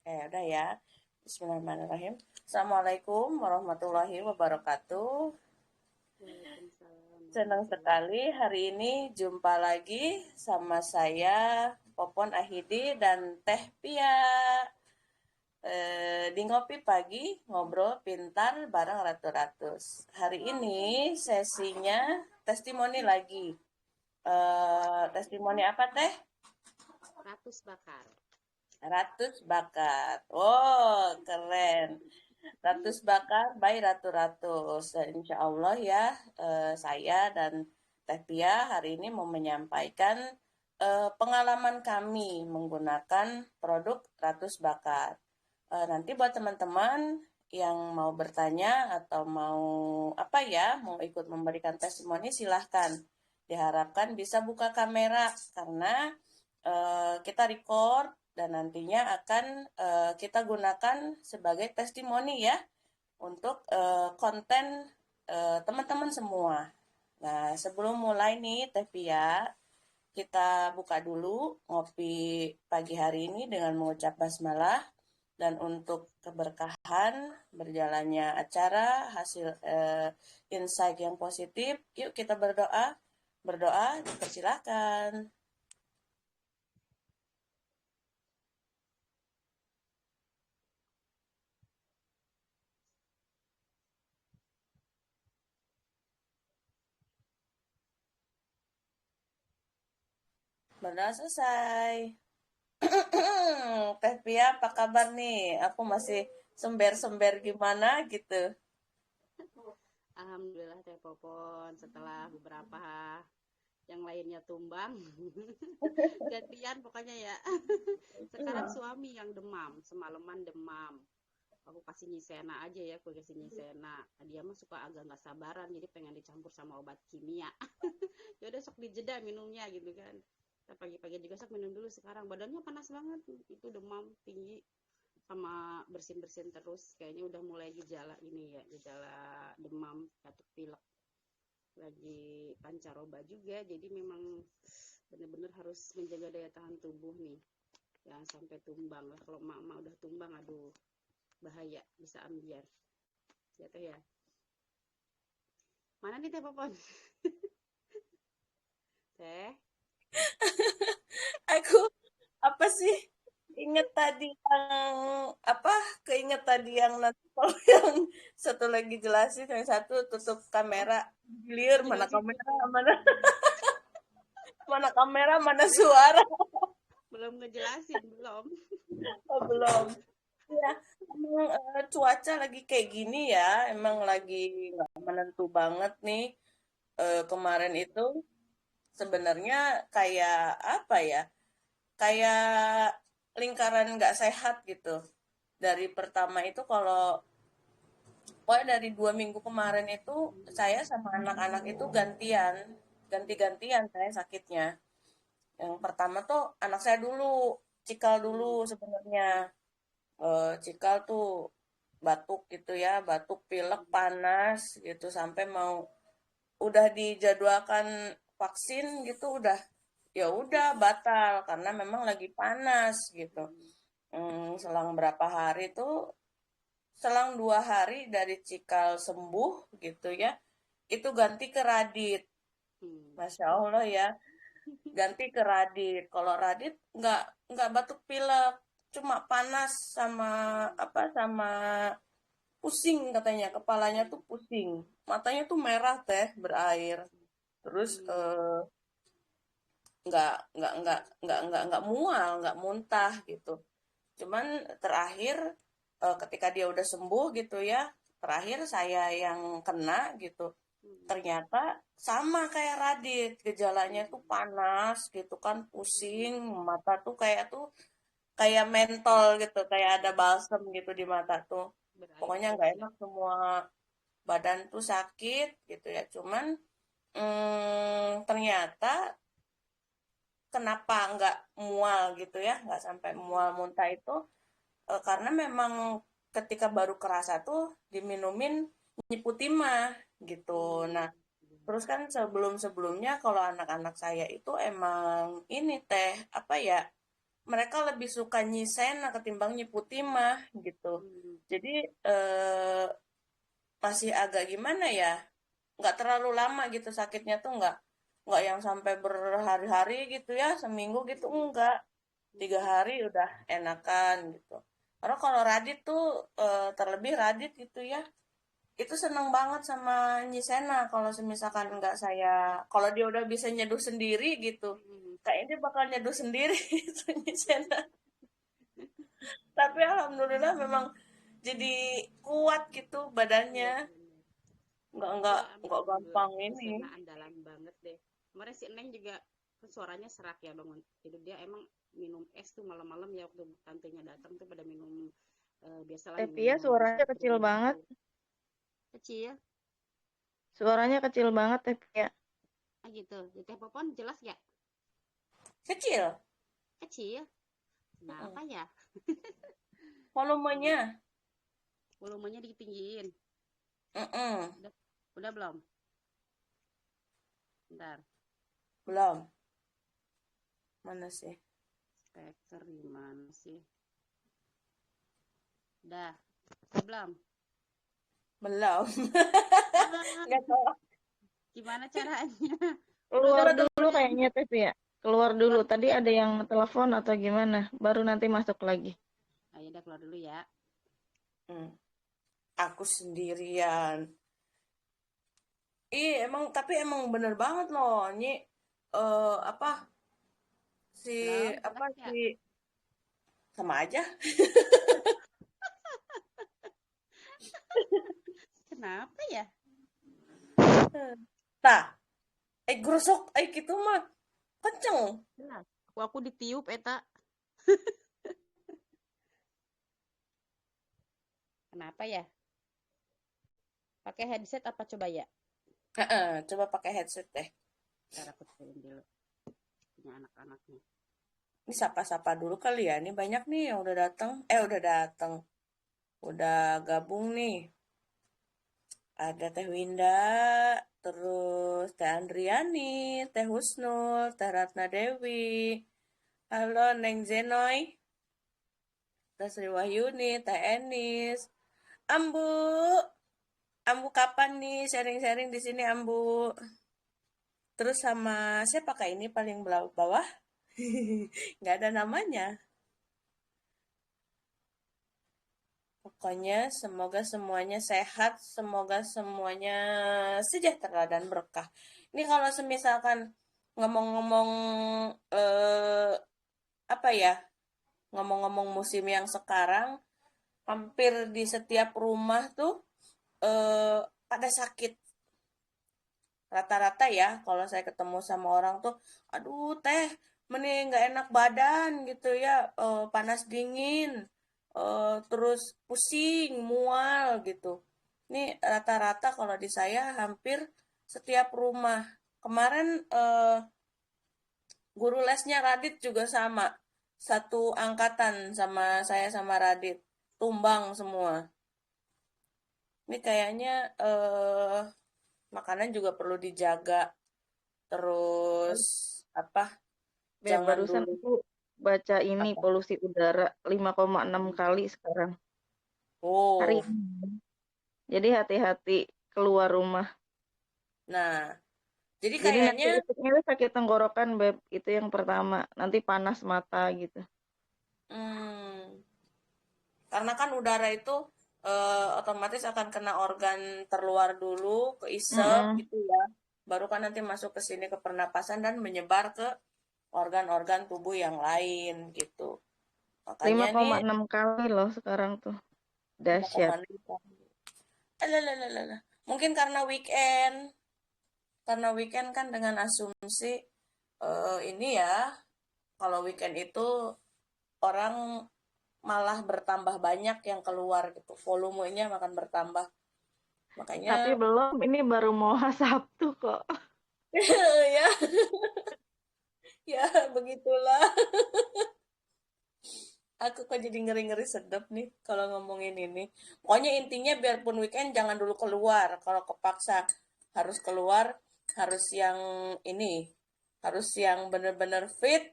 Udah ya. Bismillahirrahmanirrahim. Assalamualaikum warahmatullahi wabarakatuh. Waalaikumsalam Senang warahmatullahi sekali hari ini jumpa lagi sama saya, Popon Ahidi dan Teh Pia. Di Ngopi Pagi, ngobrol pintar bareng Ratu Ratus. Hari ini sesinya testimoni lagi. Testimoni apa Teh? Ratus bakar. Ratus bakat. Oh, keren. Ratus bakar by Ratu Ratus. Dan insya Allah ya, saya dan Teh Pia hari ini mau menyampaikan pengalaman kami menggunakan produk Ratus Bakat. Nanti buat teman-teman yang mau bertanya atau mau apa ya, mau ikut memberikan testimoni silahkan. Diharapkan bisa buka kamera karena kita record dan nantinya akan kita gunakan sebagai testimoni ya untuk konten teman-teman semua. Nah, sebelum mulai nih Teh Pia, kita buka dulu ngopi pagi hari ini dengan mengucap basmalah dan untuk keberkahan berjalannya acara hasil insight yang positif, yuk kita berdoa. Berdoa, dipersilakan. Berdoa selesai. Teh Pia, apa kabar nih? Aku masih sember-sember gimana gitu. Alhamdulillah Teh Popon setelah beberapa yang lainnya tumbang. Gantian pokoknya ya. Sekarang suami yang demam, semalaman demam. Aku kasih nyisena aja ya, aku kasih nyisena. Dia mah suka agak nggak sabaran, jadi pengen dicampur sama obat kimia. Ya udah sok dijeda minumnya gitu kan. Kita pagi-pagi juga sok minum dulu sekarang. Badannya panas banget, itu demam tinggi sama bersin-bersin terus. Kayaknya udah mulai gejala ini ya, gejala demam, batuk pilek. Lagi pancaroba juga, jadi memang benar-benar harus menjaga daya tahan tubuh nih. Jangan sampai tumbang lah. Kalau emak-emak udah tumbang, aduh bahaya, bisa ambiar. Ya teh ya. Mana nih Teh Popon? Teh, Aku apa sih? Ingat tadi yang apa? Keinget tadi yang nanti kalau yang satu lagi jelasin, yang satu tutup kamera, clear belum mana jelasin kamera, tuh. mana mana kamera, mana suara. Belum ngejelasin, belum. Oh, belum. Ya, emang cuaca lagi kayak gini ya, emang lagi nggak menentu banget nih. Kemarin itu sebenarnya kayak apa ya? Kayak lingkaran nggak sehat gitu. Dari pertama itu kalau pokoknya dari 2 minggu kemarin itu saya sama anak-anak itu ganti-gantian saya sakitnya. Yang pertama tuh anak saya dulu, cikal dulu Hmm. sebenarnya. Cikal tuh batuk gitu ya, batuk pilek panas gitu sampai mau udah dijadwalkan vaksin gitu udah batal karena memang lagi panas gitu. Selang berapa hari tuh selang 2 hari dari cikal sembuh gitu ya itu ganti ke radit. Hmm. Masya Allah ya, ganti ke radit. Kalau radit nggak batuk pilek, cuma panas sama apa sama pusing katanya, kepalanya tuh pusing, matanya tuh merah teh berair, terus Hmm. nggak mual, nggak muntah gitu. Cuman terakhir ketika dia udah sembuh gitu ya, terakhir saya yang kena gitu. Hmm. Ternyata sama kayak Radit, gejalanya tuh panas gitu kan, pusing, mata tuh kayak mentol gitu, kayak ada balsem gitu di mata tuh. Berair Pokoknya terus nggak ya. enak, semua badan tuh sakit gitu ya. Cuman ternyata kenapa nggak mual gitu ya, nggak sampai mual muntah itu karena memang ketika baru kerasa tuh diminumin Nyiputima gitu. Nah, Hmm. terus kan sebelum-sebelumnya kalau anak-anak saya itu emang ini teh apa ya? mereka lebih suka nyisena ketimbang nyiputi mah gitu. Hmm. Jadi masih agak gimana ya? Nggak terlalu lama gitu sakitnya tuh nggak yang sampai berhari-hari gitu ya, seminggu gitu enggak. 3 hari udah enakan gitu. Karena kalau Radit tuh terlebih Radit gitu ya, itu seneng banget sama Nyisena kalau misalkan nggak saya, kalau dia udah bisa nyeduh sendiri gitu, Hmm. kayaknya dia bakal nyeduh sendiri itu Nyisena. Tapi alhamdulillah memang jadi kuat gitu Iya badannya, benar. nggak nggak Dia emang nggak gampang ini. Nyesena andalan banget deh. Kemarin si Neng juga kan suaranya serak ya bangun tidur, dia emang minum es tuh malam-malam ya waktu tantenya datang tuh pada minum, biasalah Pia minum-minum suaranya kecil setrum banget. gitu. Kecil. Suaranya kecil banget Pia. Ah gitu. Di teh popon jelas ya? Kecil. Kecil. Mm-mm. Kenapa ya? Volumenya. Volumenya ditinggiin. Mm-mm. Udah belum? Bentar. Belum. Mana sih? Speaker gimana sih? Udah. Udah belum? Belum. Ah, Nggak tahu. gimana caranya? Keluar Coba dulu telepon. kayaknya Pia. Keluar dulu. Keluar. Tadi ada yang telepon atau gimana? Baru nanti masuk lagi. Ayo udah keluar dulu ya. Hmm. Aku sendirian. Iya emang, tapi emang bener banget loh, Nyi. Apa si Belum, apa jelas ya? si sama aja. Kenapa ya? Nah, grusuk, gitu mah kenceng. Jelas. Aku ditiup eta. Kenapa ya? Pakai headset apa coba ya? Heeh, coba pakai headset deh. Ntar aku turun dulu. Punya anak-anaknya. Ini sapa-sapa dulu kali ya. Ini banyak nih yang udah datang. Udah datang. Udah gabung nih. Ada Teh Winda, terus Teh Andriani, Teh Husnul, Teh Ratna Dewi. Halo Neng Zenoy, Teh Sri Wahyuni, Teh Enis. Ambu, Ambu kapan nih sharing-sharing di sini Ambu? Terus sama siapa kak ini paling bawah? Nggak ada namanya. Pokoknya semoga semuanya sehat, semoga semuanya sejahtera dan berkah. Ini kalau semisalkan ngomong-ngomong eh, apa ya, ngomong-ngomong musim yang sekarang, hampir di setiap rumah tuh pada sakit. Rata-rata ya, kalau saya ketemu sama orang tuh, aduh teh, mending nggak enak badan gitu ya, panas dingin, terus pusing, mual gitu. Ini rata-rata kalau di saya hampir setiap rumah. Kemarin guru lesnya Radit juga sama, satu angkatan sama saya sama Radit, tumbang semua. Ini kayaknya makanan juga perlu dijaga. Terus apa? Jangan Barusan dulu aku baca ini apa? polusi udara 5,6 kali sekarang. Hari Oh, ini. Jadi hati-hati keluar rumah. nah, jadi Jadi nanti kayaknya, itu sakit tenggorokan, Beb. Itu yang pertama. Nanti panas mata gitu. hmm, karena kan udara itu otomatis akan kena organ terluar dulu, keisep Mm-mm. gitu ya. Baru kan nanti masuk ke sini ke pernapasan dan menyebar ke organ-organ tubuh yang lain gitu. Makanya nih 5,6 kali loh sekarang tuh. Dahsyat. 5,6. Alah. Mungkin karena weekend. Karena weekend kan dengan asumsi ini ya, kalau weekend itu orang malah bertambah banyak yang keluar gitu, volumenya makan bertambah. Makanya Tapi belum, ini baru mau Sabtu kok. ya, ya begitulah. Aku kok jadi ngeri-ngeri sedep nih kalau ngomongin ini. Pokoknya intinya biarpun weekend jangan dulu keluar. Kalau kepaksa harus keluar, harus yang ini, harus yang bener-bener fit,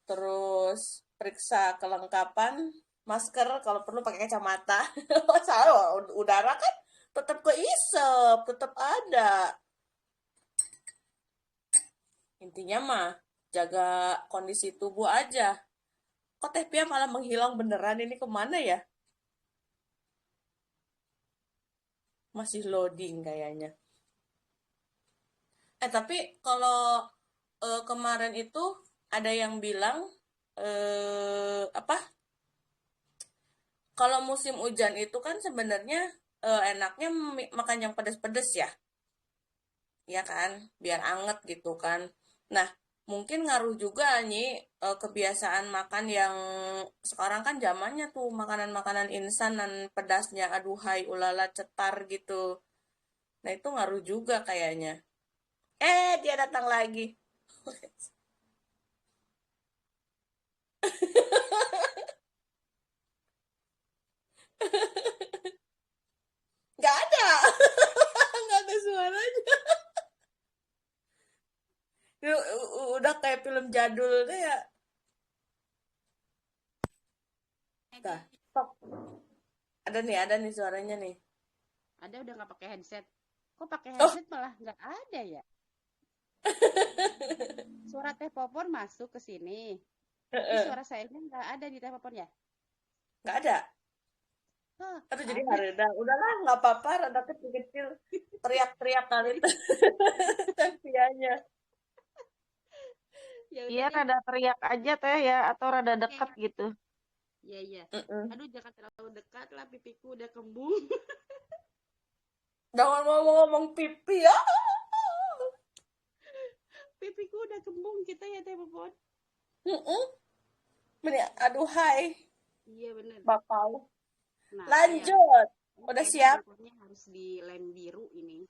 terus periksa kelengkapan masker, kalau perlu pakai kacamata. Salah, udara kan tetap keisep, tetap ada. Intinya mah jaga kondisi tubuh aja. Kok Teh Pia malah menghilang beneran, ini kemana ya? Masih loading kayaknya. Tapi kalau kemarin itu ada yang bilang apa? Kalau musim hujan itu kan sebenarnya enaknya makan yang pedas-pedas ya, ya kan? Biar anget gitu kan. Nah, mungkin ngaruh juga nih kebiasaan makan yang sekarang kan zamannya tuh makanan-makanan instan dan pedasnya aduhai ulala cetar gitu. Nah, itu ngaruh juga kayaknya. Dia datang lagi. Nggak ada. Nggak ada suaranya. Udah kayak film jadul deh ya. Dah, stop. Ada nih suaranya nih. Ada udah nggak pakai headset. Kok pakai Oh, headset malah nggak ada ya? Suara Teh Popon masuk ke sini. Tapi heeh, suara sayanya nggak ada di Teh Popon ya? nggak ada. Oh, Aduh jadi aneh. hareda. Udahlah, nggak apa-apa. Rada kecil-kecil. Teriak-teriak kali Jadi itu. Tapianya. ya Iya, udah deh. rada teriak aja teh ya, atau rada Oke. dekat gitu. Iya, iya. Mm-mm. Aduh, jangan terlalu dekat lah, pipiku udah kembung. Jangan ngomong-ngomong pipi ya. Pipiku udah kembung kita ya Teh Popon. Mm-mm. Aduh hai. Iya bener. Bakal. Nah, iya. Lanjut. Ini Udah kayaknya siap? backgroundnya harus di lem biru ini.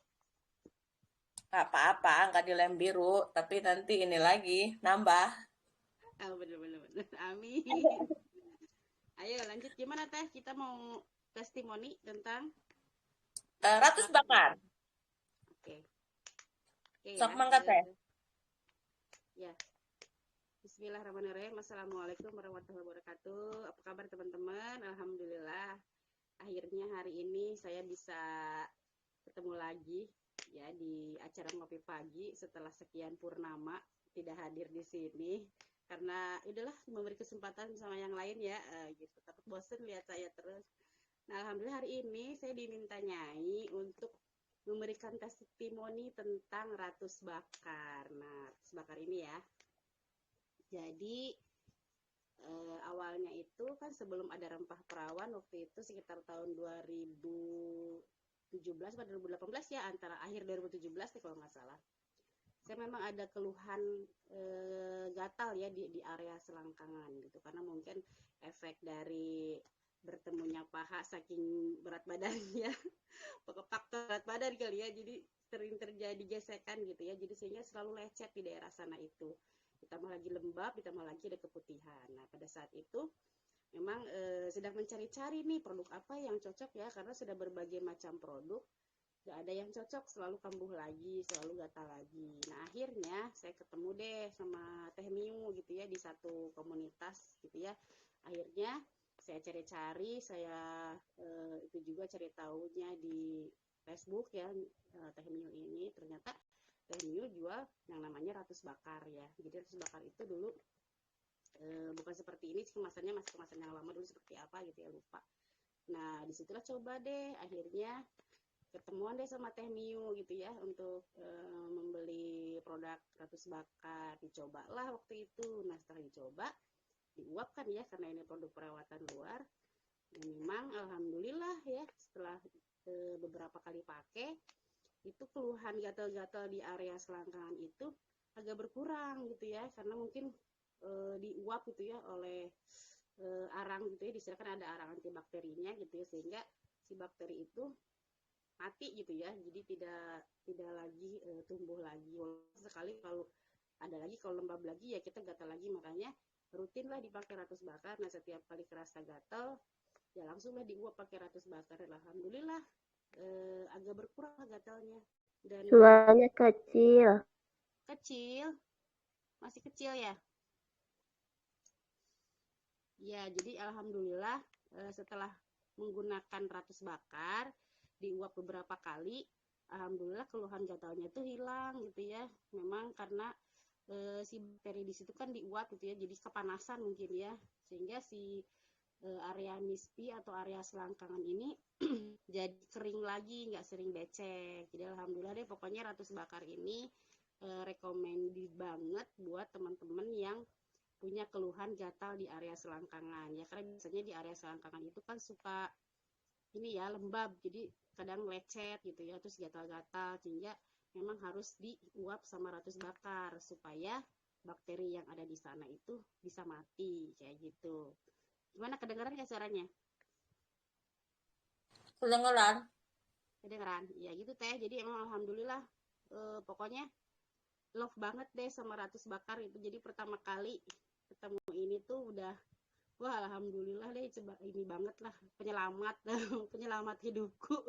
Nggak apa-apa. Nggak dilem biru. Tapi nanti ini lagi. Nambah. Ah, bener, bener, bener. Amin. Ayo lanjut. Gimana Teh? Kita mau testimoni tentang ratus Ratus bakar ya? bakar. Oke. Oke Sok ya. mangga teh. Ya. Bismillahirrahmanirrahim. Assalamualaikum warahmatullahi wabarakatuh. Apa kabar teman-teman? Alhamdulillah. Akhirnya hari ini saya bisa ketemu lagi ya di acara ngopi pagi setelah sekian purnama tidak hadir di sini karena udahlah memberi kesempatan sama yang lain ya gitu. Takut bosen lihat saya terus. Nah, alhamdulillah hari ini saya diminta Nyai untuk memberikan testimoni tentang ratus bakar. Nah, ratus bakar ini ya. Jadi awalnya itu kan sebelum ada rempah perawan waktu itu sekitar tahun 2017 atau 2018 ya, antara akhir 2017 ya kalau nggak salah. Saya memang ada keluhan gatal ya di area selangkangan gitu karena mungkin efek dari bertemunya paha saking berat badannya faktor berat badan kali ya, jadi sering terjadi gesekan gitu ya, jadi sehingga selalu lecet di daerah sana itu, ditambah lagi lembab, ditambah lagi ada keputihan. Nah pada saat itu memang sedang mencari-cari nih produk apa yang cocok ya, karena sudah berbagai macam produk, gak ada yang cocok, selalu kambuh lagi, selalu gatal lagi. Nah akhirnya saya ketemu deh sama Teh Miu gitu ya di satu komunitas gitu ya. Akhirnya saya cari-cari, saya itu juga cari tahunya di Facebook ya, Teh Miu ini ternyata Teh Miu jual yang namanya ratus bakar ya. Jadi ratus bakar itu dulu bukan seperti ini, kemasannya masih kemasan yang lama dulu seperti apa gitu ya, lupa. Nah disitulah coba deh akhirnya ketemuan deh sama Teh Miu gitu ya untuk membeli produk ratus bakar. Dicobalah waktu itu. Nah setelah dicoba diuapkan ya karena ini produk perawatan luar, dan memang alhamdulillah ya setelah beberapa kali pakai itu keluhan gatal-gatal di area selangkangan itu agak berkurang gitu ya, karena mungkin diuap gitu ya oleh arang gitu ya, disediakan ada arang antibakterinya gitu ya, sehingga si bakteri itu mati gitu ya, jadi tidak lagi tumbuh lagi. Sekali kalau ada lagi, kalau lembab lagi ya kita gatal lagi, makanya rutinlah dipakai ratus bakar. Nah setiap kali kerasa gatal ya langsunglah diuap pakai ratus bakar. Alhamdulillah agak berkurang gatalnya. Dan Suaranya kecil. kecil, masih kecil ya. Ya, jadi alhamdulillah setelah menggunakan ratus bakar, diuap beberapa kali, alhamdulillah keluhan gatalnya itu hilang gitu ya. Memang karena si bakteri di situ kan diuap gitu ya, jadi kepanasan mungkin ya, sehingga si area mispi atau area selangkangan ini jadi kering lagi, nggak sering becek. Jadi alhamdulillah deh, pokoknya ratus bakar ini recommended banget buat teman-teman yang punya keluhan gatal di area selangkangan ya, karena biasanya di area selangkangan itu kan suka ini ya lembab, jadi kadang lecet gitu ya, terus gatal-gatal, sehingga memang harus diuap sama ratus bakar supaya bakteri yang ada di sana itu bisa mati kayak gitu. Gimana, kedengaran nggak suaranya? Kedengeran. Kedengaran ya gitu teh. Jadi emang alhamdulillah pokoknya love banget deh sama ratus bakar itu. Jadi pertama kali ketemu ini tuh udah wah alhamdulillah deh, coba ini banget lah, penyelamat penyelamat hidupku.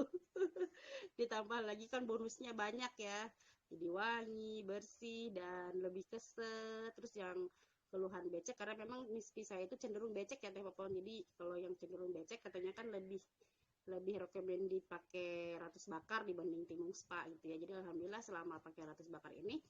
Ditambah lagi kan bonusnya banyak ya, jadi wangi, bersih, dan lebih keset. Terus yang keluhan becek, karena memang mispi saya itu cenderung becek ya Teh Popon. Jadi kalau yang cenderung becek katanya kan lebih lebih recommend dipakai ratus bakar dibanding timun spa gitu ya. Jadi alhamdulillah selama pakai ratus bakar ini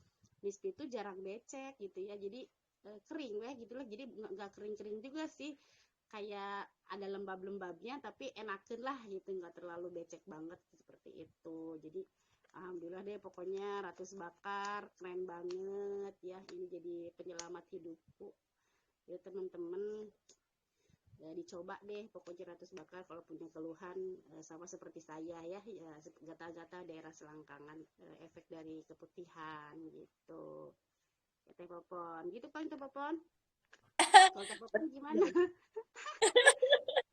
mispi itu jarang becek gitu ya. Jadi kering ya gitu lah, jadi nggak kering-kering juga sih, kayak ada lembab-lembabnya tapi enakan lah gitu, nggak terlalu becek banget seperti itu. Jadi alhamdulillah deh, pokoknya ratus bakar keren banget ya, ini jadi penyelamat hidupku ya teman-teman. Ya, dicoba deh pokoknya ratus bakar kalau punya keluhan sama seperti saya ya, ya gatal-gatal daerah selangkangan, efek dari keputihan gitu. Ya, Teh Popon gitu kan Teh Popon. Kalau Teh Popon gimana?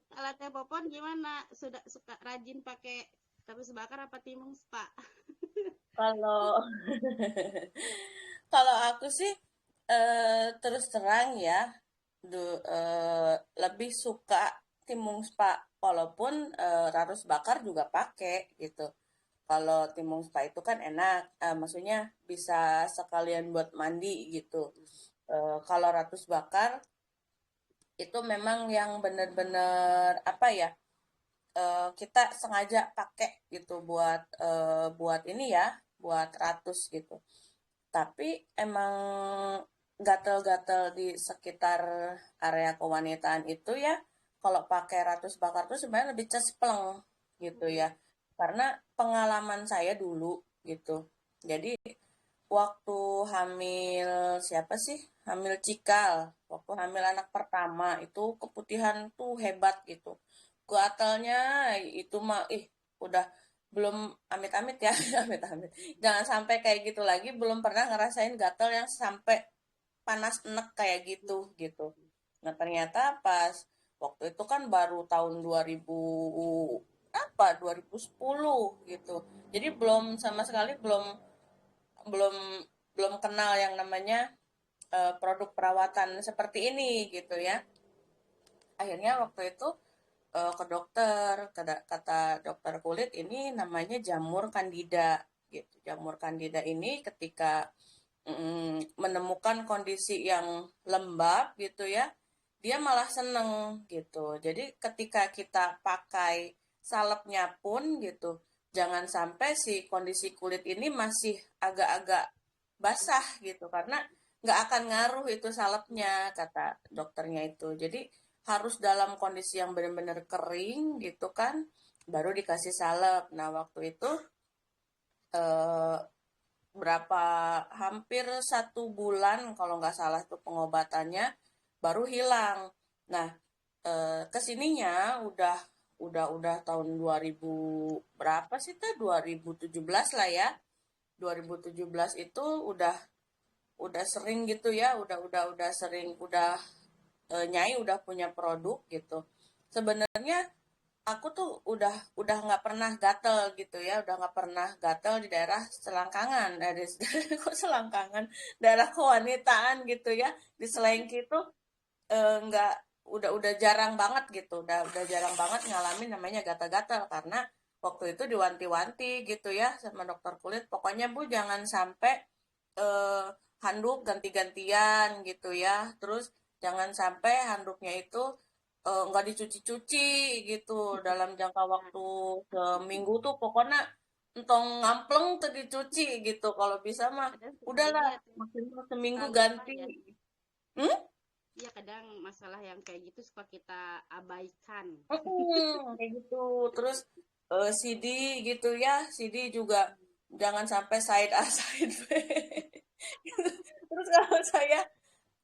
Kalau Teh Popon gimana? Sudah suka rajin pakai ratus bakar apa timun spa? Kalau kalau aku sih terus terang ya, lebih suka timun spa, walaupun ratus bakar juga pakai gitu. Kalau timun spa itu kan enak, maksudnya bisa sekalian buat mandi gitu. Kalau ratus bakar itu memang yang benar-benar apa ya, kita sengaja pakai gitu buat ini ya, buat ratus gitu. Tapi emang gatel-gatel di sekitar area kewanitaan itu ya, kalau pakai ratus bakar tuh sebenarnya lebih cespleng gitu ya. Karena pengalaman saya dulu gitu. Jadi waktu hamil siapa sih? Hamil Cikal. Waktu hamil anak pertama itu keputihan tuh hebat gitu. Gatelnya itu mah udah belum amit-amit ya, amit-amit. Jangan sampai kayak gitu lagi, belum pernah ngerasain gatel yang sampai panas enek kayak gitu gitu. Nah, ternyata pas waktu itu kan baru tahun 2000 apa 2010 gitu. Jadi belum sama sekali belum belum belum kenal yang namanya produk perawatan seperti ini gitu ya. Akhirnya waktu itu ke dokter, kata dokter kulit ini namanya jamur candida gitu. Jamur candida ini ketika menemukan kondisi yang lembab gitu ya, dia malah seneng gitu. Jadi ketika kita pakai salepnya pun gitu, jangan sampai si kondisi kulit ini masih agak-agak basah gitu, karena nggak akan ngaruh itu salepnya, kata dokternya itu. Jadi harus dalam kondisi yang benar-benar kering gitu kan, baru dikasih salep. Nah waktu itu eh, berapa hampir 1 bulan kalau nggak salah tuh pengobatannya baru hilang. Nah kesininya udah tahun 2000 berapa sih tuh, 2017 lah ya. 2017 itu udah sering gitu ya, udah sering, Nyai udah punya produk gitu. Sebenarnya aku tuh udah nggak pernah gatel gitu ya, udah nggak pernah gatel di daerah selangkangan, kok selangkangan, daerah kewanitaan gitu ya, di selengki itu nggak, udah jarang banget gitu, udah jarang banget ngalamin namanya gatal-gatal, karena waktu itu diwanti-wanti gitu ya sama dokter kulit, pokoknya Bu jangan sampai eh, handuk ganti-gantian gitu ya, terus jangan sampai handuknya itu nggak dicuci-cuci gitu dalam jangka waktu seminggu tuh pokoknya entong ngampleng tuh dicuci gitu kalau bisa mah Kadang udahlah iya tuh maksimal suka seminggu lupa ganti. ya. Hmm? Iya kadang masalah yang kayak gitu suka kita abaikan. Kayak gitu terus CD gitu ya CD juga jangan sampai side A side B. Terus kalau saya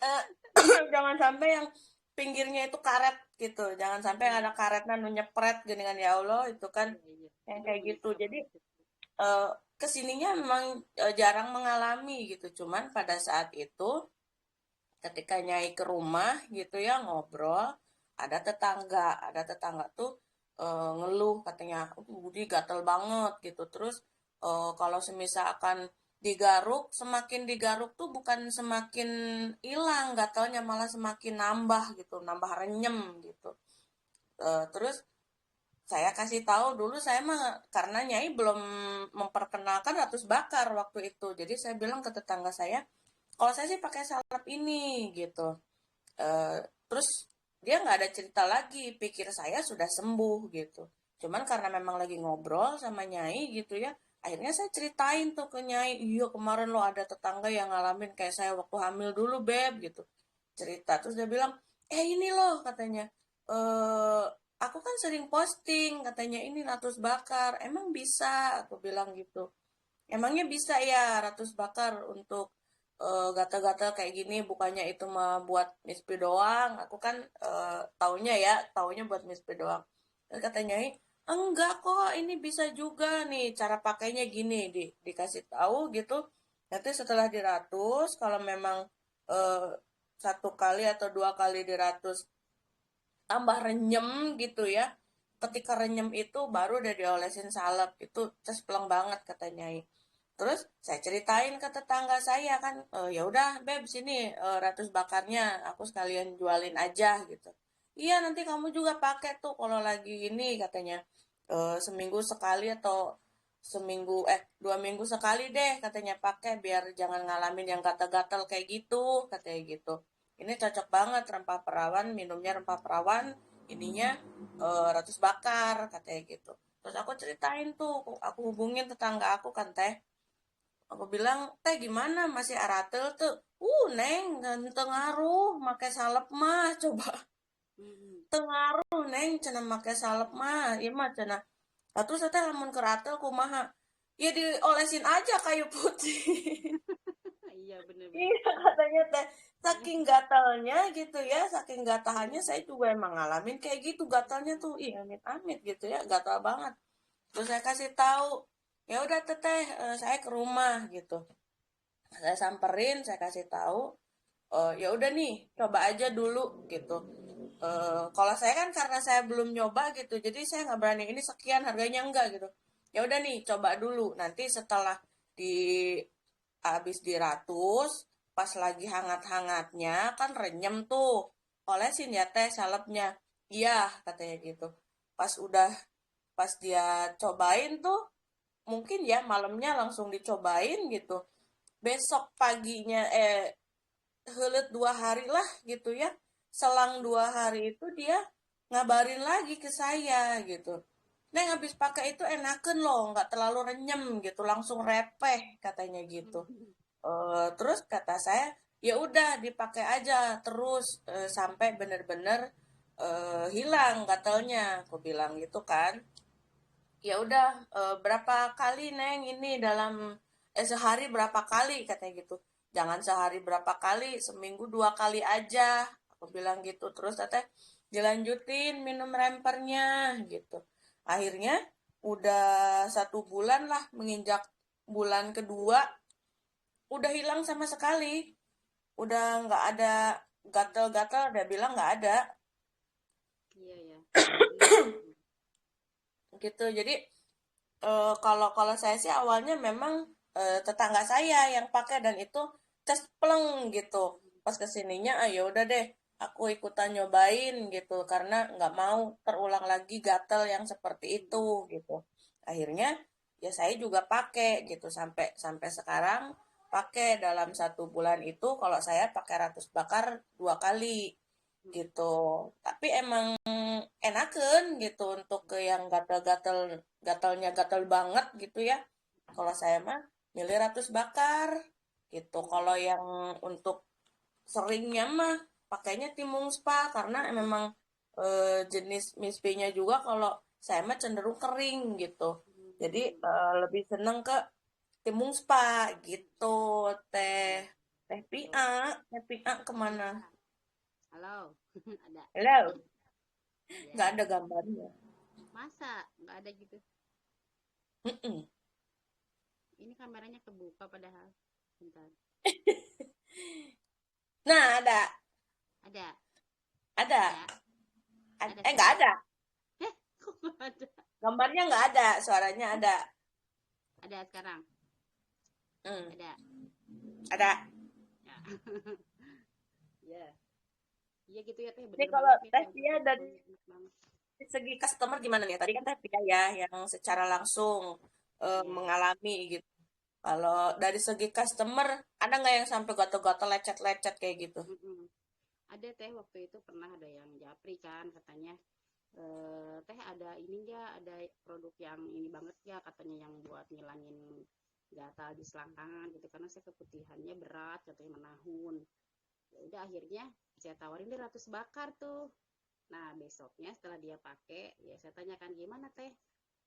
eh, jangan sampai yang pinggirnya itu karet gitu jangan sampai Iya, ada karetnya nu nyepret gini kan ya Allah itu kan iya, iya. yang Aduh kayak gitu menyesal jadi banget itu. kesininya memang jarang mengalami gitu cuman pada saat itu ketika Nyai ke rumah gitu ya ngobrol ada tetangga tuh ngeluh katanya Budi gatel banget gitu terus kalau semisalkan digaruk semakin digaruk tuh bukan semakin hilang gatalnya malah semakin nambah gitu nambah renyem gitu. Terus saya kasih tahu dulu saya mah karena Nyai belum memperkenalkan ratus bakar waktu itu jadi saya bilang ke tetangga saya kalau saya sih pakai salep ini gitu. Eh, Terus dia nggak ada cerita lagi, pikir saya sudah sembuh gitu. Cuman karena memang lagi ngobrol sama Nyai gitu ya, akhirnya saya ceritain tuh ke Nyai, iya kemarin lo ada tetangga yang ngalamin kayak saya waktu hamil dulu Beb gitu. Cerita, terus dia bilang, ini loh katanya, eh aku kan sering posting katanya ini ratus bakar, emang bisa? Aku bilang gitu. Emangnya bisa ya ratus bakar untuk gatal-gatal kayak gini bukannya itu mah buat mispi doang. Aku kan taunya buat mispi doang. Terus katanya, enggak kok, ini bisa juga nih cara pakainya gini dikasih tahu gitu. Nanti setelah diratus kalau memang eh, satu kali atau dua kali diratus tambah renyem gitu ya. Ketika renyem itu baru udah diolesin salep itu cespleng banget katanya. Terus saya ceritain ke tetangga saya kan, ya udah Beb sini ratus bakarnya aku sekalian jualin aja gitu. Iya nanti kamu juga pakai tuh kalau lagi ini katanya seminggu sekali atau dua minggu sekali deh katanya pakai biar jangan ngalamin yang gatal-gatal kayak gitu katanya gitu. Ini cocok banget rempah perawan minumnya rempah perawan ininya ratus bakar katanya gitu. Terus aku ceritain tuh aku hubungin tetangga aku kan teh aku bilang teh gimana masih aratel tuh neng ganteng ngaruh make salep mah coba Mm-mm. tengaruh neng cenah make salep mah iya mah cenah terus teh lamun ke aratel kumaha ya diolesin aja kayu putih. Iya bener-bener. Iya katanya teh saking gatalnya gitu ya saking gatahannya saya juga emang ngalamin kayak gitu gatalnya tuh ih amit-amit gitu ya gatal banget terus saya kasih tahu ya udah teteh saya ke rumah gitu saya samperin saya kasih tahu ya udah nih coba aja dulu gitu. Kalau saya kan karena saya belum nyoba gitu jadi saya nggak berani ini sekian harganya enggak gitu ya udah nih coba dulu nanti setelah di habis diratus pas lagi hangat-hangatnya kan renyem tuh olesin ya teh salepnya iya katanya gitu pas udah pas dia cobain tuh mungkin ya malamnya langsung dicobain gitu besok paginya heuleut 2 hari lah gitu ya selang 2 hari itu dia ngabarin lagi ke saya gitu Neng habis pakai itu enaken loh nggak terlalu renyem gitu langsung repeh katanya gitu. Terus kata saya ya udah dipakai aja terus sampai bener-bener hilang gatalnya aku bilang gitu kan ya udah berapa kali neng ini dalam sehari berapa kali katanya gitu jangan sehari berapa kali seminggu 2 kali aja aku bilang gitu terus teteh dilanjutin minum rempernya gitu akhirnya udah 1 bulan lah menginjak bulan kedua udah hilang sama sekali udah nggak ada gatel-gatel dia bilang nggak ada Iya ya. Bener. gitu jadi kalau kalau saya sih awalnya memang tetangga saya yang pakai dan itu cespleng gitu. Pas kesininya, ya udah deh, aku ikutan nyobain gitu karena nggak mau terulang lagi gatel yang seperti itu gitu. Akhirnya ya saya juga pakai gitu sampai sampai sekarang pakai dalam 1 bulan itu kalau saya pakai ratus bakar 2 kali gitu. Tapi emang enakan gitu untuk ke yang gatal-gatal, gatalnya gatal banget gitu ya. Kalau saya mah milih ratus bakar gitu. Kalau yang untuk seringnya mah pakainya timun spa karena memang jenis mispe-nya juga kalau saya mah cenderung kering gitu. Jadi lebih seneng ke timun spa gitu. Teh teh Halo, Pia, teh Pia iya. kemana? Halo, ada. Hello, nggak Ya, ada gambarnya. masa nggak ada gitu? Mm-mm. Ini kameranya kebuka padahal. Bentar. Nah, ada, Ada, ada, ada, ada nggak sekarang. ada. Kok nggak ada? Gambarnya nggak ada, suaranya ada. Ada sekarang. Hmm, Ada. ada. Ya. Ya. Iya gitu ya teh, Ini bener kalau banget nih Teh teh. Pia dari Infonya enak banget. segi customer gimana nih? Tadi kan Teh Pia ya yang secara langsung Ya. mengalami gitu. Kalau dari segi customer, ada nggak yang sampai gatal-gatal lecet-lecet kayak gitu? Mm-mm. Ada teh waktu itu pernah ada yang japri kan katanya teh ada ini ya ada produk yang ini banget ya katanya yang buat ngilangin gatal di selangkangan gitu karena saya keputihannya berat katanya menahun. Ya udah akhirnya saya tawarin dia 100 bakar tuh. Nah besoknya setelah dia pakai ya saya tanyakan gimana teh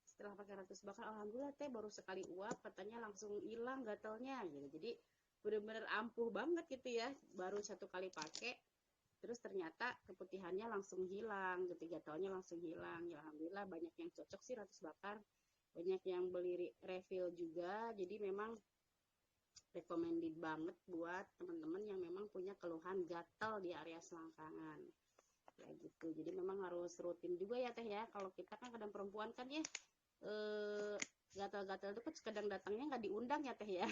setelah pakai 100 bakar alhamdulillah teh baru sekali uap katanya langsung hilang gatalnya gitu. Jadi bener-bener ampuh banget gitu ya baru satu kali pakai terus ternyata keputihannya langsung hilang gitu gatalnya langsung hilang ya alhamdulillah banyak yang cocok sih 100 bakar banyak yang beli refill juga jadi memang recommended banget buat teman-teman yang memang punya keluhan gatal di area selangkangan kayak gitu jadi memang harus rutin juga ya teh ya kalau kita kan kadang perempuan kan ya eh, gatal-gatal itu kan kadang datangnya nggak diundang ya teh ya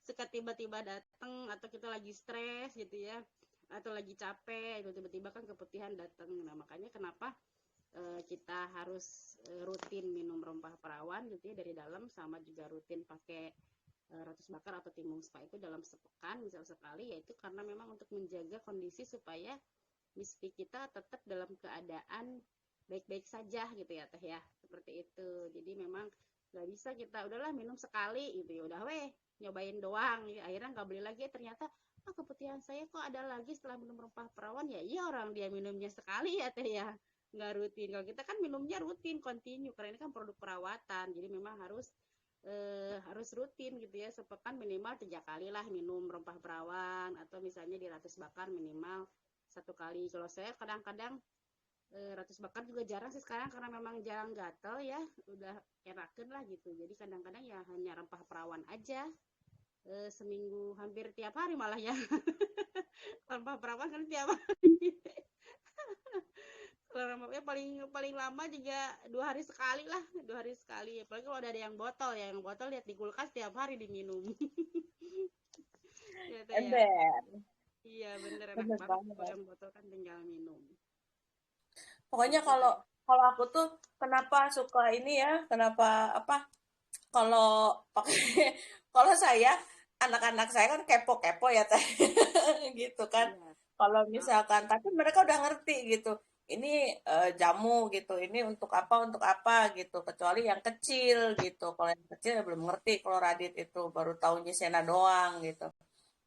suka tiba-tiba datang atau kita lagi stres gitu ya atau lagi capek itu tiba-tiba kan keputihan datang nah makanya kenapa kita harus rutin minum rempah perawan gitu ya dari dalam sama juga rutin pakai ratus bakar atau timun spa itu dalam sepekan misal sekali yaitu karena memang untuk menjaga kondisi supaya misfi kita tetap dalam keadaan baik-baik saja gitu ya teh ya seperti itu jadi memang nggak bisa kita udahlah minum sekali gitu ya udah weh nyobain doang ya, akhirnya nggak beli lagi ternyata keputihan saya kok ada lagi setelah minum rempah perawan ya iya orang dia minumnya sekali ya teh ya nggak rutin kalau kita kan minumnya rutin continue karena ini kan produk perawatan jadi memang harus rutin gitu ya sepekan minimal 3 kali lah minum rempah perawan atau misalnya di 100 bakar minimal satu kali kalau saya kadang-kadang 100 bakar juga jarang sih sekarang karena memang jarang gatel ya udah enakan lah gitu jadi kadang-kadang ya hanya rempah perawan aja seminggu hampir tiap hari malah ya rempah perawan kan tiap hari kalau rempahnya paling paling lama juga 2 hari sekali lah 2 hari sekali apalagi kalau ada yang botol ya yang botol lihat di kulkas tiap hari diminum ya teh ya Ember, iya bener enak bener banget kalau banget. yang botol kan tinggal minum Pokoknya gitu kalau teh kalau aku tuh kenapa suka ini ya, kenapa apa? Kalau pakai kalau saya anak-anak saya kan kepo-kepo ya teh gitu kan. iya Kalau oh, misalkan tapi mereka udah ngerti gitu. Ini jamu gitu. Ini untuk apa gitu. Kecuali yang kecil gitu. Kalau yang kecil ya belum ngerti kalau Radit itu baru tahu Sena doang gitu.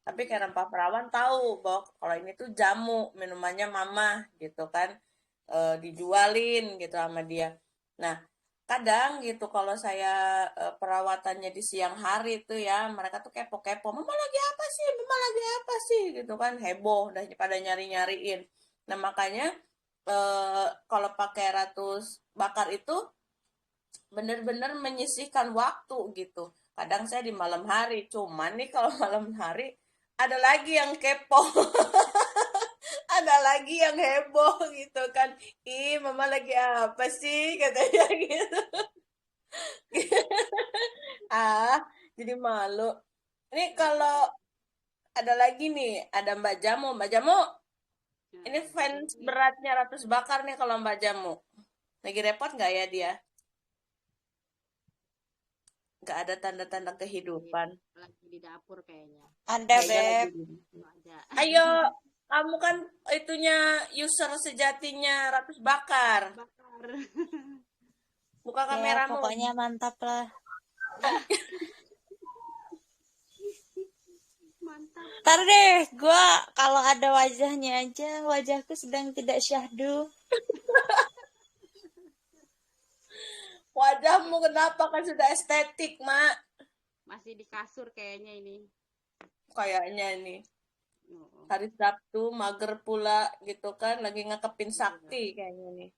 Tapi kayak mm-mm. rempah perawan tahu bahwa kalau ini tuh jamu, minumannya mama gitu kan. Dijualin gitu sama dia. Nah, kadang gitu kalau saya perawatannya di siang hari tuh ya, mereka tuh kepo-kepo, "Mama lagi apa sih? Mama lagi apa sih?" gitu kan, heboh udah pada nyari-nyariin. Nah, makanya kalau pakai ratus bakar itu bener-bener menyisihkan waktu gitu. Kadang saya di malam hari, cuman nih kalau malam hari ada lagi yang kepo, ada lagi yang heboh gitu kan. Ih, mama lagi apa sih katanya gitu. Ah, jadi malu. Ini kalau ada lagi nih, ada Mbak Jamu. Mbak Jamu, ini Nah, fans gimana nih beratnya Ratus Bakar nih kalau Mbak Jamu. Lagi repot nggak ya dia? Nggak ada tanda-tanda lagi kehidupan. lagi di dapur kayaknya Ada, Kayaknya lagi Beb. di. oh, ada Ayo, Kamu kan itunya user sejatinya Ratus Bakar. Bakar. Buka Ya, kameramu. pokoknya mantap lah. Mantap. Ntar deh, gua kalau ada wajahnya aja, wajahku sedang tidak syahdu. Wajahmu kenapa kan sudah estetik, Mak? Masih di kasur kayaknya ini. Kayaknya nih. Oh. Hari Sabtu mager pula gitu kan, lagi ngekepin sakti kayaknya nih.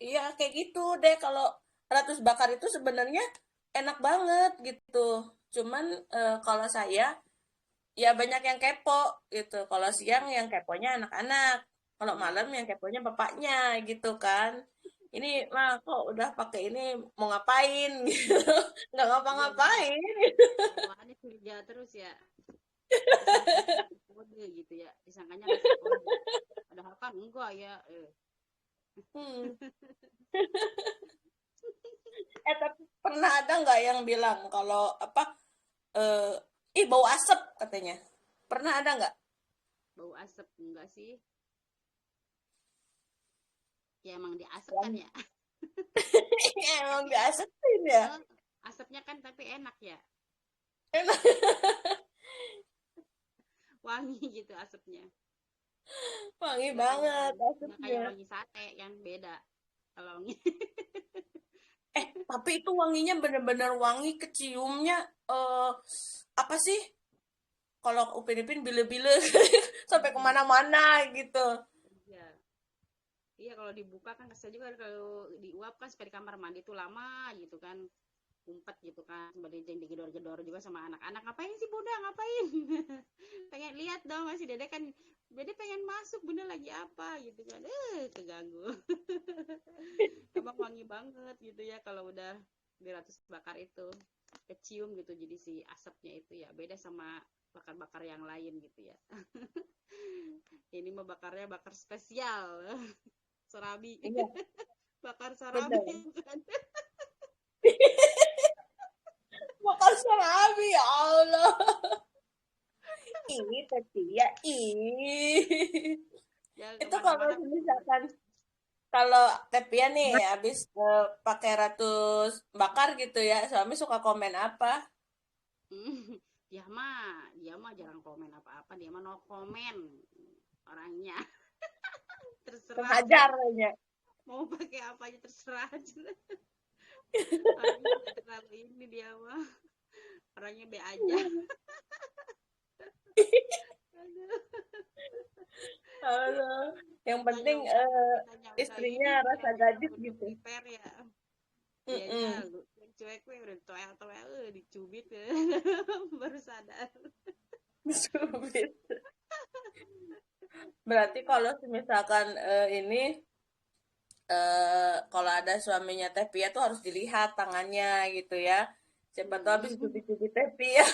Iya, kayak gitu deh. Kalau Ratus Bakar itu sebenarnya enak banget gitu. Cuman kalau saya ya banyak yang kepo gitu. Kalau siang yang keponya anak-anak, kalau malam yang keponya bapaknya gitu kan. Ini mah kok udah pakai ini mau ngapain gitu. Nggak ngapa-ngapain. Bawaannya curiga terus ya. Disangkanya ngasih kode gitu ya. Disangkanya ngasih kode. Padahal kan enggak ya. Hmm. Tapi pernah ada nggak yang bilang kalau apa ih bau asap katanya. Pernah ada nggak? Bau asap enggak sih? Ya emang diasapkan ya. Emang diasapin ya. Asapnya kan tapi enak ya. Enak. Wangi gitu asapnya. Wangi Nggak banget kayak asapnya. wangi sate kan beda. Kalau wangi Tapi itu wanginya bener-bener wangi keciumnya apa sih? Kalau Upin Ipin bile-bile sampai kemana-mana gitu. ya. Iya kalau dibuka kan kesel juga kalau diuap kan supaya di kamar mandi tuh lama gitu kan. Umpet gitu kan sambil digedor-gedor juga sama anak-anak. Ngapain sih Bunda, ngapain? Pengen lihat dong, masih Dede kan. Dede pengen masuk, Bunda lagi apa gitu kan. Keganggu. Emang wangi banget gitu ya kalau udah di Ratus Bakar itu. Kecium gitu jadi si asapnya itu ya. Beda sama bakar-bakar yang lain gitu ya. Ini mah bakarnya bakar spesial. Serabi. Iya, Bakar serabi bener. kan. Makan serabi ya Allah. Ini tapi ya Ya itu kalau kemana-mana misalkan kalau Tepia nih habis pakai Ratus Bakar gitu ya, suami suka komen apa? dia mah jarang komen apa-apa, dia mah no komen orangnya. Terserah Hajar aja. mau pakai apa aja terserah aja. Orangnya nggak terlalu ini, dia mah orangnya be aja. Aduh. Yang penting Ditanya udah istrinya ini rasa kira-kira gadis udah gitu. prepare ya. Mm-mm. Dianya cuek gue udah toel dicubit baru sadar. Disubit. Berarti kalau misalkan ini kalau ada suaminya Tepia tuh harus dilihat tangannya gitu ya. Siapa tahu habis cubit-cubit Tepia.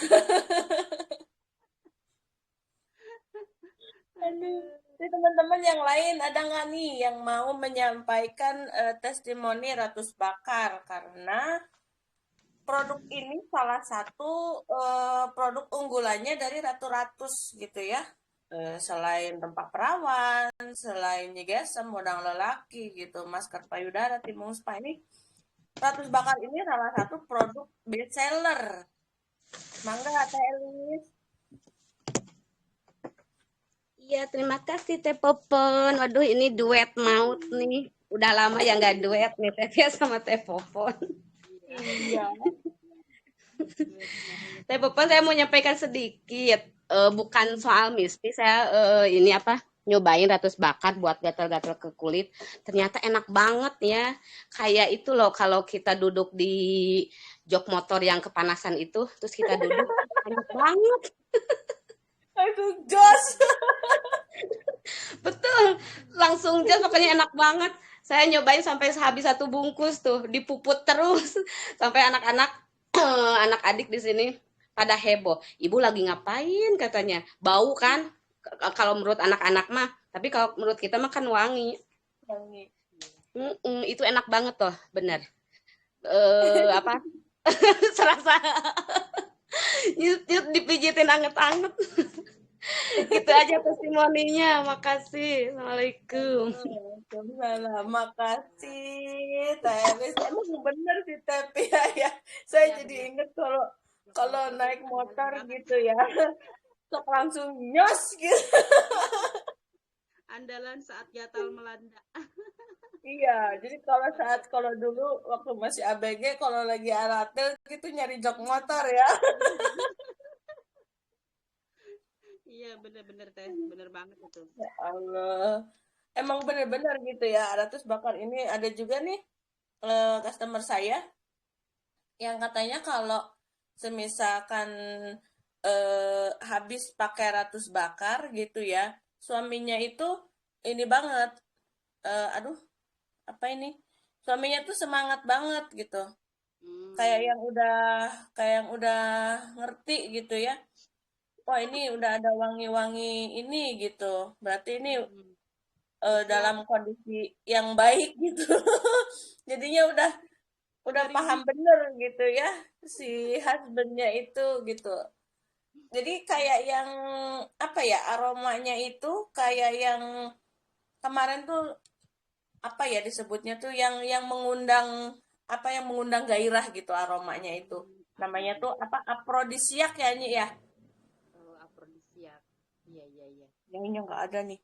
Aduh. Jadi teman-teman yang lain ada nggak nih yang mau menyampaikan testimoni Ratus Bakar karena produk ini salah satu produk unggulannya dari Ratu Ratus gitu ya. Selain rempah perawan, selain nyegesem, modang lelaki gitu, masker payudara, timun spa ini Ratus Bakar ini salah satu produk best seller. Mangga Teh Elis. Iya, terima kasih Teh Popon. Waduh, ini duet maut nih. Udah lama ya nggak duet nih Teh Pia sama Teh Popon. Iya. Teh Popon, saya mau nyampaikan sedikit. Bukan soal mistis, saya ini apa nyobain Ratus Bakar buat gatal-gatal ke kulit. Ternyata enak banget ya. Kayak itu loh kalau kita duduk di jok motor yang kepanasan itu, terus kita duduk, enak banget. Aduh, jos. Betul, langsung jos, pokoknya enak banget. Saya nyobain sampai habis satu bungkus tuh, dipuput terus sampai anak-anak anak adik di sini pada heboh. Ibu lagi ngapain katanya? Bau kan? Kalau menurut anak-anak mah, tapi kalau menurut kita mah kan wangi. Wangi. Itu enak banget tuh, bener. Apa? Serasa nyut-nyut dipijitin anget-anget. Gitu aja testimoninya. Makasih. Assalamualaikum. Waalaikumsalam. Makasih, Teh. Emang bener sih, Teh Pia ya. Saya Iya jadi bener. inget kalau Kalau naik motor motor andalan banget. gitu ya. Sok langsung nyos gitu. Andalan saat gatal melanda. Iya, jadi kalau dulu waktu masih ABG kalau lagi aratil gitu nyari jok motor ya. Iya bener-bener teh, bener banget itu. Ya Allah. Emang bener-bener gitu ya. Ratus bakar ini ada juga nih customer saya yang katanya kalau semisalkan habis pakai ratus bakar gitu ya, suaminya itu ini banget, aduh apa ini? Suaminya tuh semangat banget gitu. Kayak Hmm. yang udah ngerti gitu ya. Wah, ini udah ada wangi-wangi ini gitu. Berarti ini Hmm. Udah siap dalam kondisi yang baik gitu. Jadinya udah dari paham bener gitu ya si husbandnya itu gitu. Jadi kayak yang apa ya, aromanya itu kayak yang kemarin tuh apa ya disebutnya tuh yang mengundang apa yang mengundang gairah gitu aromanya itu. Namanya tuh afrodisiak. apa, afrodisiak ya Nyi ya. Oh, afrodisiak. Iya iya iya. Kayaknya nggak ada nih.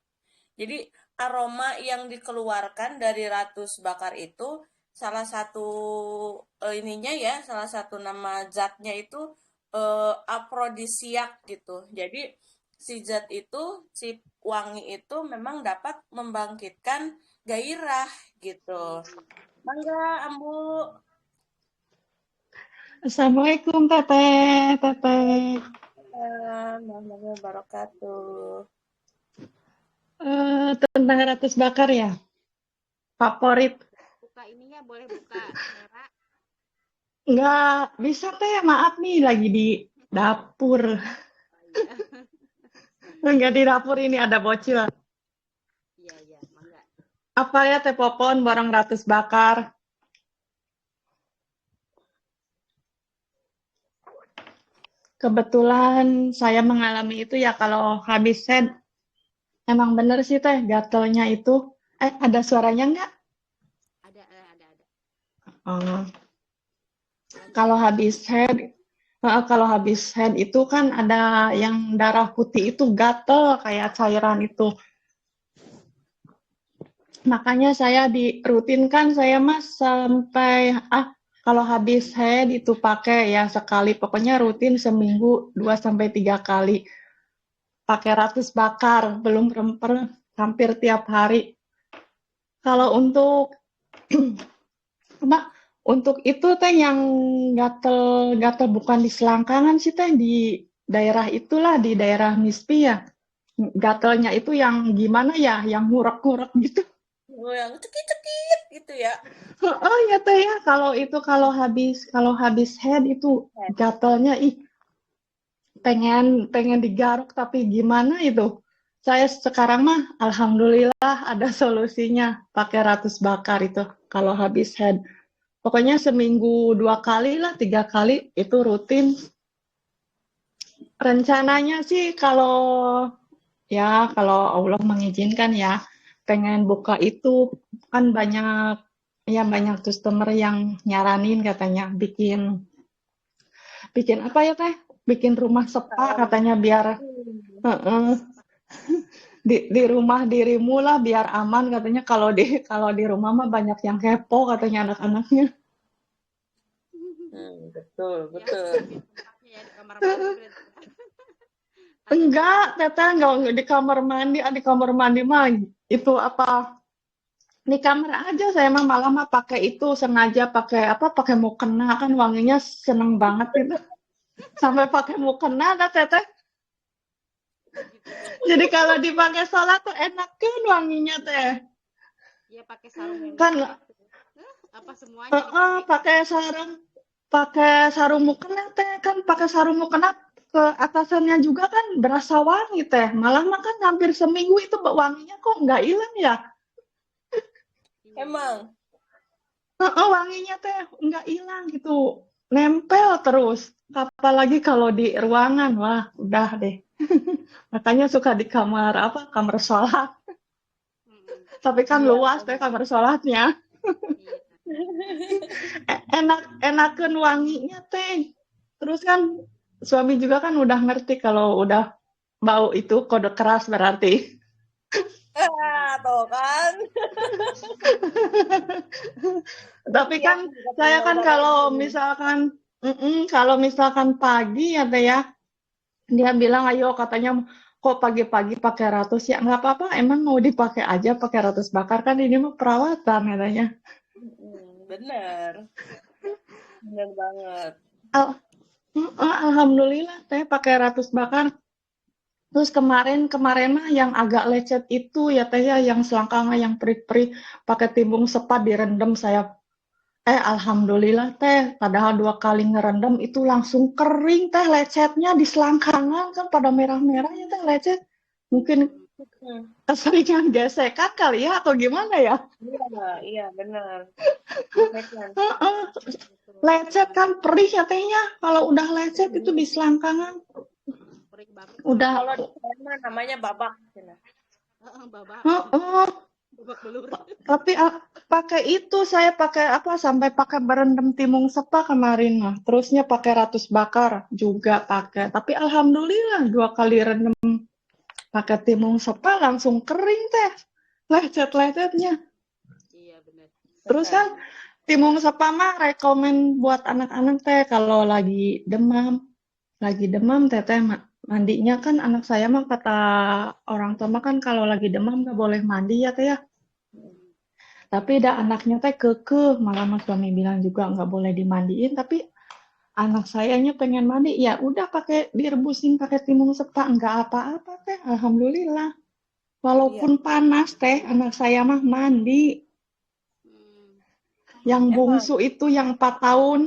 Jadi aroma yang dikeluarkan dari ratus bakar itu salah satu ininya ya, salah satu nama zatnya itu afrodisiak gitu. Jadi si zat itu, si wangi itu memang dapat membangkitkan gairah gitu. Mangga, Ambu. Assalamualaikum Teteh, Teteh. Warahmatullahi wabarakatuh. Tentang ratus bakar ya, favorit. Buka ininya boleh buka merah. Nggak bisa Teh, maaf nih lagi di dapur. Oh, iya. Nggak di dapur ini ada bocil. Iya iya, mangga. Apa ya Teh Popon, borong ratus bakar. Kebetulan saya mengalami itu ya kalau habis head. Emang bener sih Teh, gatelnya itu. Ada suaranya nggak? Ada. Oh, Lanjut. kalau habis head itu kan ada yang darah putih itu gatel kayak cairan itu. Makanya saya dirutinkan saya Mas sampai kalau habis head itu pakai ya sekali, pokoknya rutin seminggu 2 sampai 3 kali. Pakai ratus bakar, belum remper hampir tiap hari. Kalau untuk Mbak, untuk itu Teh yang gatel-gatel bukan di selangkangan sih Teh, di daerah itulah, di daerah mispi ya. Gatelnya itu yang gimana ya, yang ngurek-ngurek gitu. Oh, yang cekit-cekit gitu ya. Oh ya Teh ya, kalau habis head itu gatelnya pengen digaruk tapi gimana itu. Saya sekarang mah alhamdulillah ada solusinya pakai ratus bakar itu kalau habis head. Pokoknya seminggu 2 kali lah, 3 kali itu rutin. Rencananya sih kalau Allah mengizinkan ya, pengen buka itu kan banyak customer yang nyaranin katanya bikin apa ya Teh? Bikin rumah spa katanya biar di rumah dirimu lah biar aman katanya, kalau di rumah mah banyak yang kepo katanya anak-anaknya. Betul. Ya, di kamar mandi berarti. Enggak, Teteh enggak di kamar mandi, di kamar mandi mah itu apa? Di kamar aja saya mah malah mah pakai itu sengaja pakai mukena kan wanginya seneng banget itu. Sampai pakai mukena dah Teteh. Jadi kalau dipakai sholat tuh enak kan wanginya Teh. Iya pakai sarung yang Kan apa semuanya dipakai. pakai sarung mukena Teh, kan pakai sarung mukena ke atasannya juga kan berasa wangi Teh. Malah makan hampir seminggu itu wanginya kok nggak hilang ya. Emang Wanginya Teh nggak hilang gitu. nempel terus. Apalagi kalau di ruangan, wah udah deh. Makanya suka di kamar sholat. Tapi kan Iya, luas deh benar. kamar sholatnya. Enakan wanginya teh. Terus kan suami juga kan udah ngerti kalau udah bau itu kode keras berarti. Tuh kan. Tapi Iya, kan saya kan kalau misalkan pagi ya teh ya, dia bilang ayo katanya kok pagi-pagi pakai ratus ya nggak apa-apa emang mau dipakai aja pakai ratus bakar kan ini mah perawatan katanya. Bener. Bener banget. Alhamdulillah teh pakai ratus bakar. Terus kemarin mah yang agak lecet itu ya teh ya yang selangkangan yang perih-perih pakai timbung sepat direndam saya. Alhamdulillah teh padahal 2 kali ngerendam itu langsung kering teh lecetnya di selangkangan kan pada merah-merah ya teh lecet. Mungkin keseringan gesekan kali ya atau gimana ya? Iya benar. Lecet kan perih ya tehnya. Kalau udah lecet itu di selangkangan. Udah. Kalau di sana namanya babak. Babak. Babak belur. Tapi pakai itu saya pakai apa sampai pakai berendam timun sepa kemarin mah. Terusnya pakai ratus bakar juga pakai. Tapi alhamdulillah 2 kali rendam pakai timun sepa langsung kering teh. Lecet-lecetnya. Iya benar. Terus kan timun sepa mah rekomen buat anak-anak teh kalau lagi demam. Lagi demam teteh mandinya kan anak saya mah kata orang tua mah kan kalau lagi demam nggak boleh mandi ya teh ya. Tapi dah anaknya teh kekeh, malah mas suami bilang juga nggak boleh dimandiin. Tapi anak sayanya pengen mandi, ya udah pakai direbusin pakai timun sepa nggak apa-apa teh, alhamdulillah. Walaupun panas teh, anak saya mah mandi. Yang bungsu itu yang 4 tahun,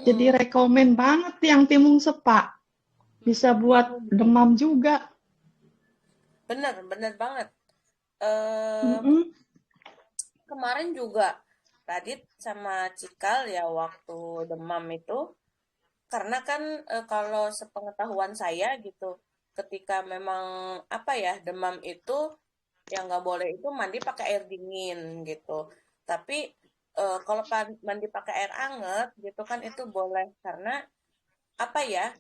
jadi rekomen banget yang timun sepa. Bisa buat demam juga. Bener banget. Kemarin juga Radit sama Cikal ya waktu demam itu, karena kan kalau sepengetahuan saya gitu, ketika memang apa ya demam itu yang nggak boleh itu mandi pakai air dingin gitu. Tapi kalau mandi pakai air anget gitu kan itu boleh karena apa ya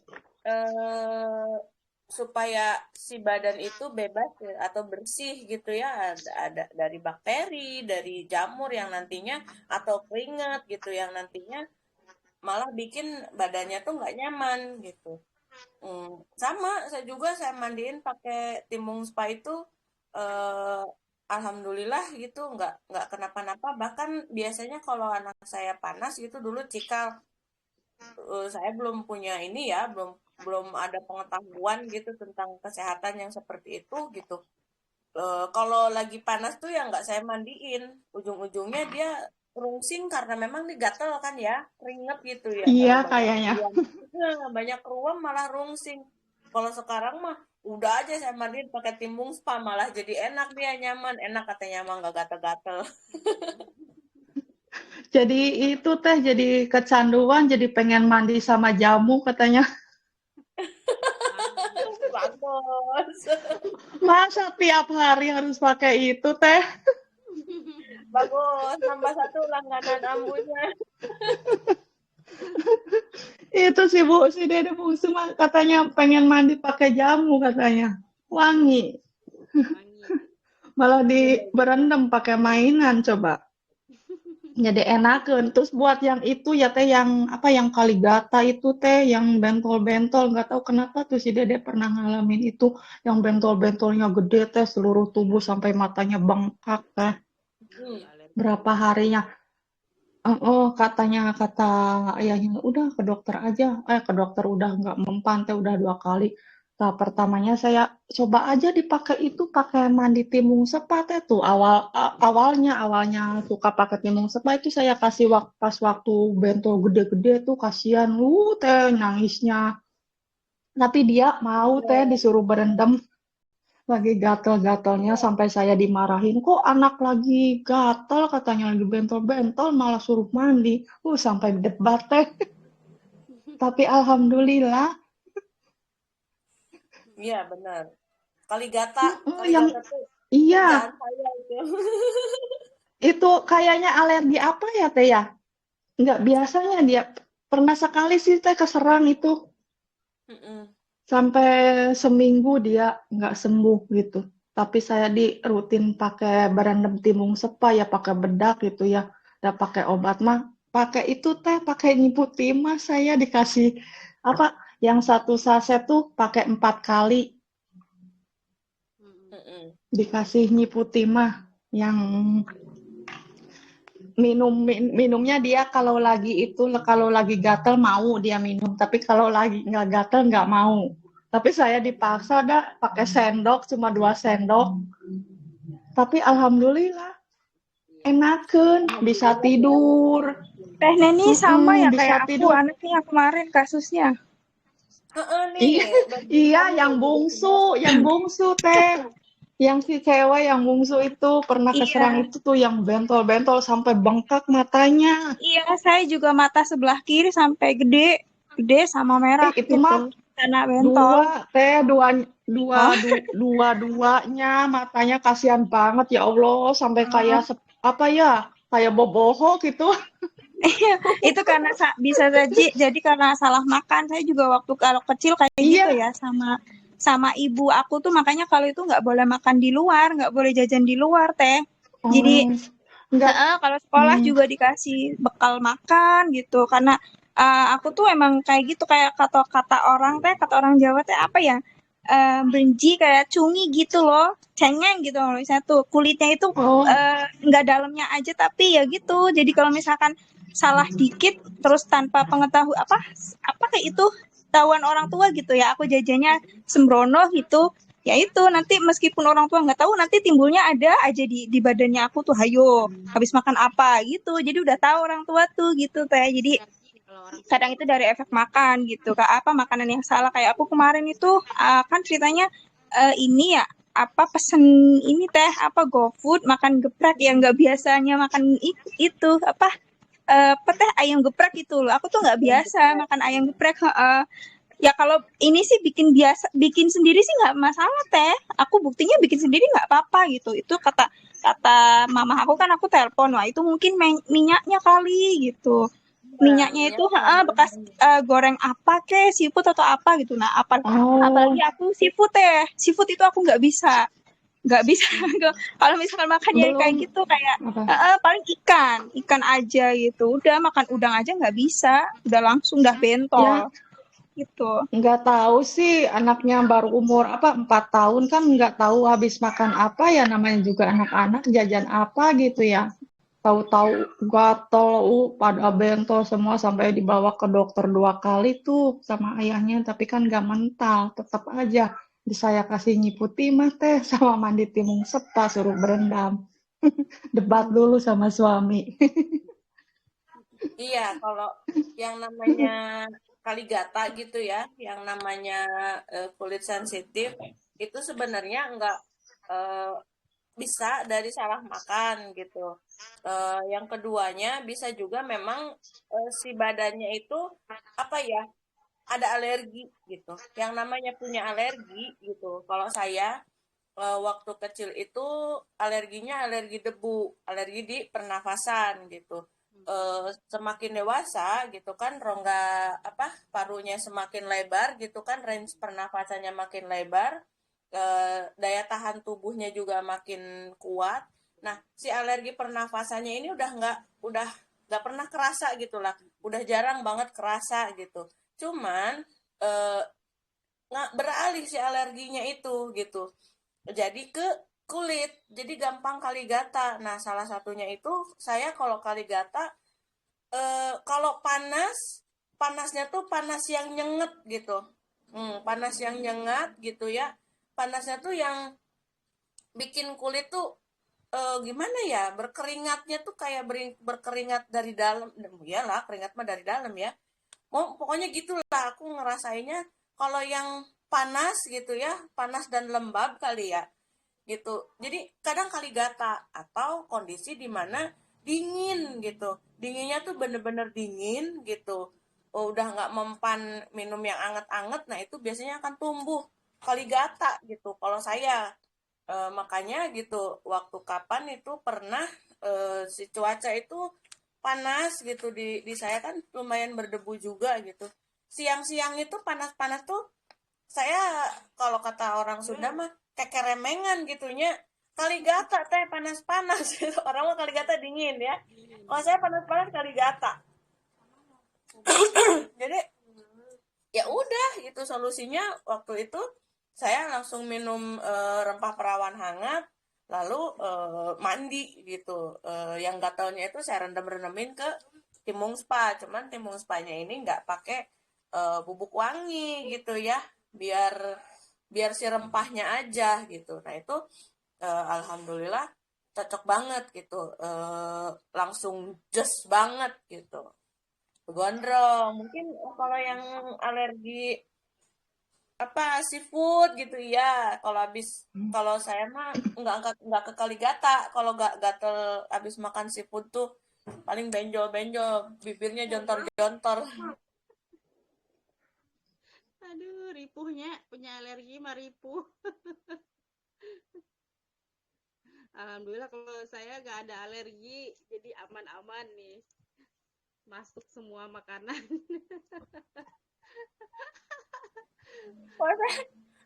supaya si badan itu bebas atau bersih gitu ya ada dari bakteri dari jamur yang nantinya atau keringat gitu yang nantinya malah bikin badannya tuh nggak nyaman gitu. Sama saya mandiin pakai timun spa itu alhamdulillah gitu nggak kenapa-napa bahkan biasanya kalau anak saya panas gitu dulu Cikal saya belum punya ini ya belum ada pengetahuan gitu tentang kesehatan yang seperti itu gitu. Kalau lagi panas tuh ya nggak saya mandiin, ujung-ujungnya dia rungsing karena memang nih gatel kan ya, keringet gitu ya. Iya Kalau kayaknya. banyak ruam malah rungsing. Kalau sekarang mah udah aja saya mandiin pakai timun spa malah jadi enak dia nyaman, enak katanya mah nggak gatel-gatel. Jadi itu teh jadi kecanduan, jadi pengen mandi sama jamu katanya. Bagus. Masa tiap hari harus pakai itu teh? Bagus, nambah 1 langganan ambunya. Itu sih Bu, si Dede Bungsu katanya pengen mandi pakai jamu katanya. Wangi. Malah berendam pakai mainan coba. Jadi enakan. Terus buat yang itu ya teh yang apa yang Kaligata itu teh yang bentol-bentol nggak tahu kenapa tuh si Dede pernah ngalamin itu yang bentol-bentolnya gede teh seluruh tubuh sampai matanya bengkak teh. Berapa harinya? Katanya kata ayahnya udah ke dokter aja. Ke dokter udah nggak mempan teh udah 2 kali. Nah, pertamanya saya coba aja dipakai itu pakai mandi timun sepa teh tuh awalnya suka pakai timun sepa itu saya kasih pas waktu bentol gede-gede tuh kasihan teh nangisnya. Tapi dia mau teh disuruh berendam lagi gatel-gatelnya sampai saya dimarahin kok anak lagi gatel katanya lagi bentol-bentol malah suruh mandi sampai debat teh. tapi alhamdulillah. Iya, benar. Kaligata Yang tuh iya, kerjaan saya itu. itu kayaknya alergi apa ya Teh ya? Nggak biasanya dia. Pernah sekali sih Teh keserang itu. Mm-mm. Sampai seminggu dia nggak sembuh gitu. Tapi saya di rutin pakai berendam timun sepa ya, pakai bedak gitu ya. Udah pakai obat mah, pakai itu Teh, pakai Nyiputima saya dikasih apa? Yang satu saset tuh pakai 4 kali Mm-mm. Mm-mm. dikasih Nyiputima yang minumnya dia kalau lagi gatel mau dia minum, tapi kalau lagi nggak gatel nggak mau. Tapi saya dipaksa dah pakai sendok cuma 2 sendok. Tapi alhamdulillah Iya. enakeun, bisa Alhamdulillah ya. tidur. Teh Neni sama ya Bisa kayak aku, tidur. anaknya yang kemarin kasusnya. Heeh nih, Iya, bagi iya kamu yang juga bungsu Teh. Yang si cewek yang bungsu itu pernah keserang Iya, itu tuh yang bentol-bentol sampai bengkak matanya. iya saya juga mata sebelah kiri sampai gede, gede sama merah Itu mah gitu. Karena bentol. Oh, dua-duanya matanya kasihan banget ya Allah sampai kayak apa ya kayak boboho gitu. iya, itu karena bisa jadi karena salah makan. Saya juga waktu kalau kecil kayak gitu Iya. ya sama sama ibu aku tuh, makanya kalau itu nggak boleh makan di luar, nggak boleh jajan di luar Teh. Jadi Oh, enggak. kalau sekolah Hmm. juga dikasih bekal makan gitu, karena aku tuh emang kayak gitu, kayak kata orang Jawa teh apa ya, benji kayak cungi gitu loh, cengeng gitu kalau misalnya tuh kulitnya itu Oh, nggak dalamnya aja tapi ya gitu. Jadi kalau misalkan salah dikit terus tanpa pengetahuan apa kayak itu tahuan orang tua gitu ya, aku jajannya sembrono gitu, ya itu nanti meskipun orang tua nggak tahu nanti timbulnya ada aja di badannya aku tuh, hayo habis makan apa gitu, jadi udah tahu orang tua tuh gitu Teh. Jadi Alergi kalau orang tua kadang itu dari efek makan gitu, kak apa makanan yang salah. Kayak aku kemarin itu kan ceritanya ini ya, apa pesen ini Teh, apa GoFood, makan geprek yang nggak biasanya makan itu apa Teh, ayam geprek itu loh, aku tuh nggak yang biasa makan ayam geprek. Ya kalau ini sih bikin sendiri sih nggak masalah Teh. Aku buktinya bikin sendiri nggak apa-apa gitu. Itu kata kata mama aku, kan aku telepon, wah itu mungkin minyaknya kali gitu. Minyaknya itu minyak kali. bekas goreng apa ke seafood atau apa gitu. Nah, apalagi oh, aku seafood Teh. Seafood itu aku nggak bisa kalau misalkan makannya kayak belum gitu, kayak apa? paling ikan aja gitu. Udah makan udang aja nggak bisa. Udah langsung dah Ya, bentol gitu. nggak tahu sih anaknya baru umur apa 4 tahun kan nggak tahu habis makan apa ya namanya juga anak-anak jajan apa gitu ya. Tahu-tahu gatel, pada bentol semua sampai dibawa ke dokter 2 kali tuh sama ayahnya, tapi kan nggak mental, tetap aja saya kasih nyiputi mah Teh sama mandi timun sepa suruh berendam. Debat dulu sama suami. Iya, kalau yang namanya kaligata gitu ya, yang namanya kulit sensitif, itu sebenarnya nggak eh, bisa dari salah makan gitu. Yang keduanya bisa juga memang si badannya itu apa ya, ada alergi gitu. Yang namanya punya alergi gitu. Kalau saya waktu kecil itu alerginya alergi debu, alergi di pernafasan gitu. Semakin dewasa gitu kan, rongga apa parunya semakin lebar gitu kan, range pernafasannya makin lebar, daya tahan tubuhnya juga makin kuat. Nah, si alergi pernafasannya ini udah nggak pernah kerasa gitulah, udah jarang banget kerasa gitu. Cuman eh, nggak beralih si alerginya itu gitu, jadi ke kulit, jadi gampang kaligata. Nah, salah satunya itu saya kalau kaligata kalau panasnya tuh panas yang nyenget gitu. Panas yang nyengat gitu ya, panasnya tuh yang bikin kulit tuh gimana ya, berkeringatnya tuh kayak berkeringat dari dalam. Iyalah, keringat mah dari dalam ya. Pokoknya gitulah aku ngerasainnya. Kalau yang panas gitu ya, panas dan lembab kali ya gitu. Jadi kadang kali gata atau kondisi di mana dingin gitu. Dinginnya tuh bener-bener dingin gitu. udah nggak mempan minum yang anget-anget, nah itu biasanya akan tumbuh kaligata gitu kalau saya. Makanya gitu waktu kapan itu pernah si cuaca itu panas gitu di saya kan lumayan berdebu juga gitu. Siang-siang itu panas-panas tuh saya kalau kata orang Sunda mah kekeremengan gitunya. Kaligata teh panas-panas orang mah kaligata dingin ya. Kalau saya panas-panas kaligata. Jadi ya udah itu solusinya waktu itu saya langsung minum rempah perawan hangat lalu mandi gitu. Yang gatalnya itu saya rendam-rendamin ke Timung Spa, cuman Timung Spa-nya ini nggak pakai bubuk wangi gitu ya, biar biar si rempahnya aja gitu. Nah itu alhamdulillah cocok banget gitu, langsung just banget gitu. Gondrong mungkin kalau yang alergi apa seafood gitu ya, kalau saya mah nggak ke Kaligata, kalau nggak gatel habis makan seafood tuh paling benjol-benjol, bibirnya jontor-jontor. Aduh, ripuhnya punya alergi mah ripuh. Alhamdulillah kalau saya nggak ada alergi, jadi aman-aman nih. Masuk semua makanan.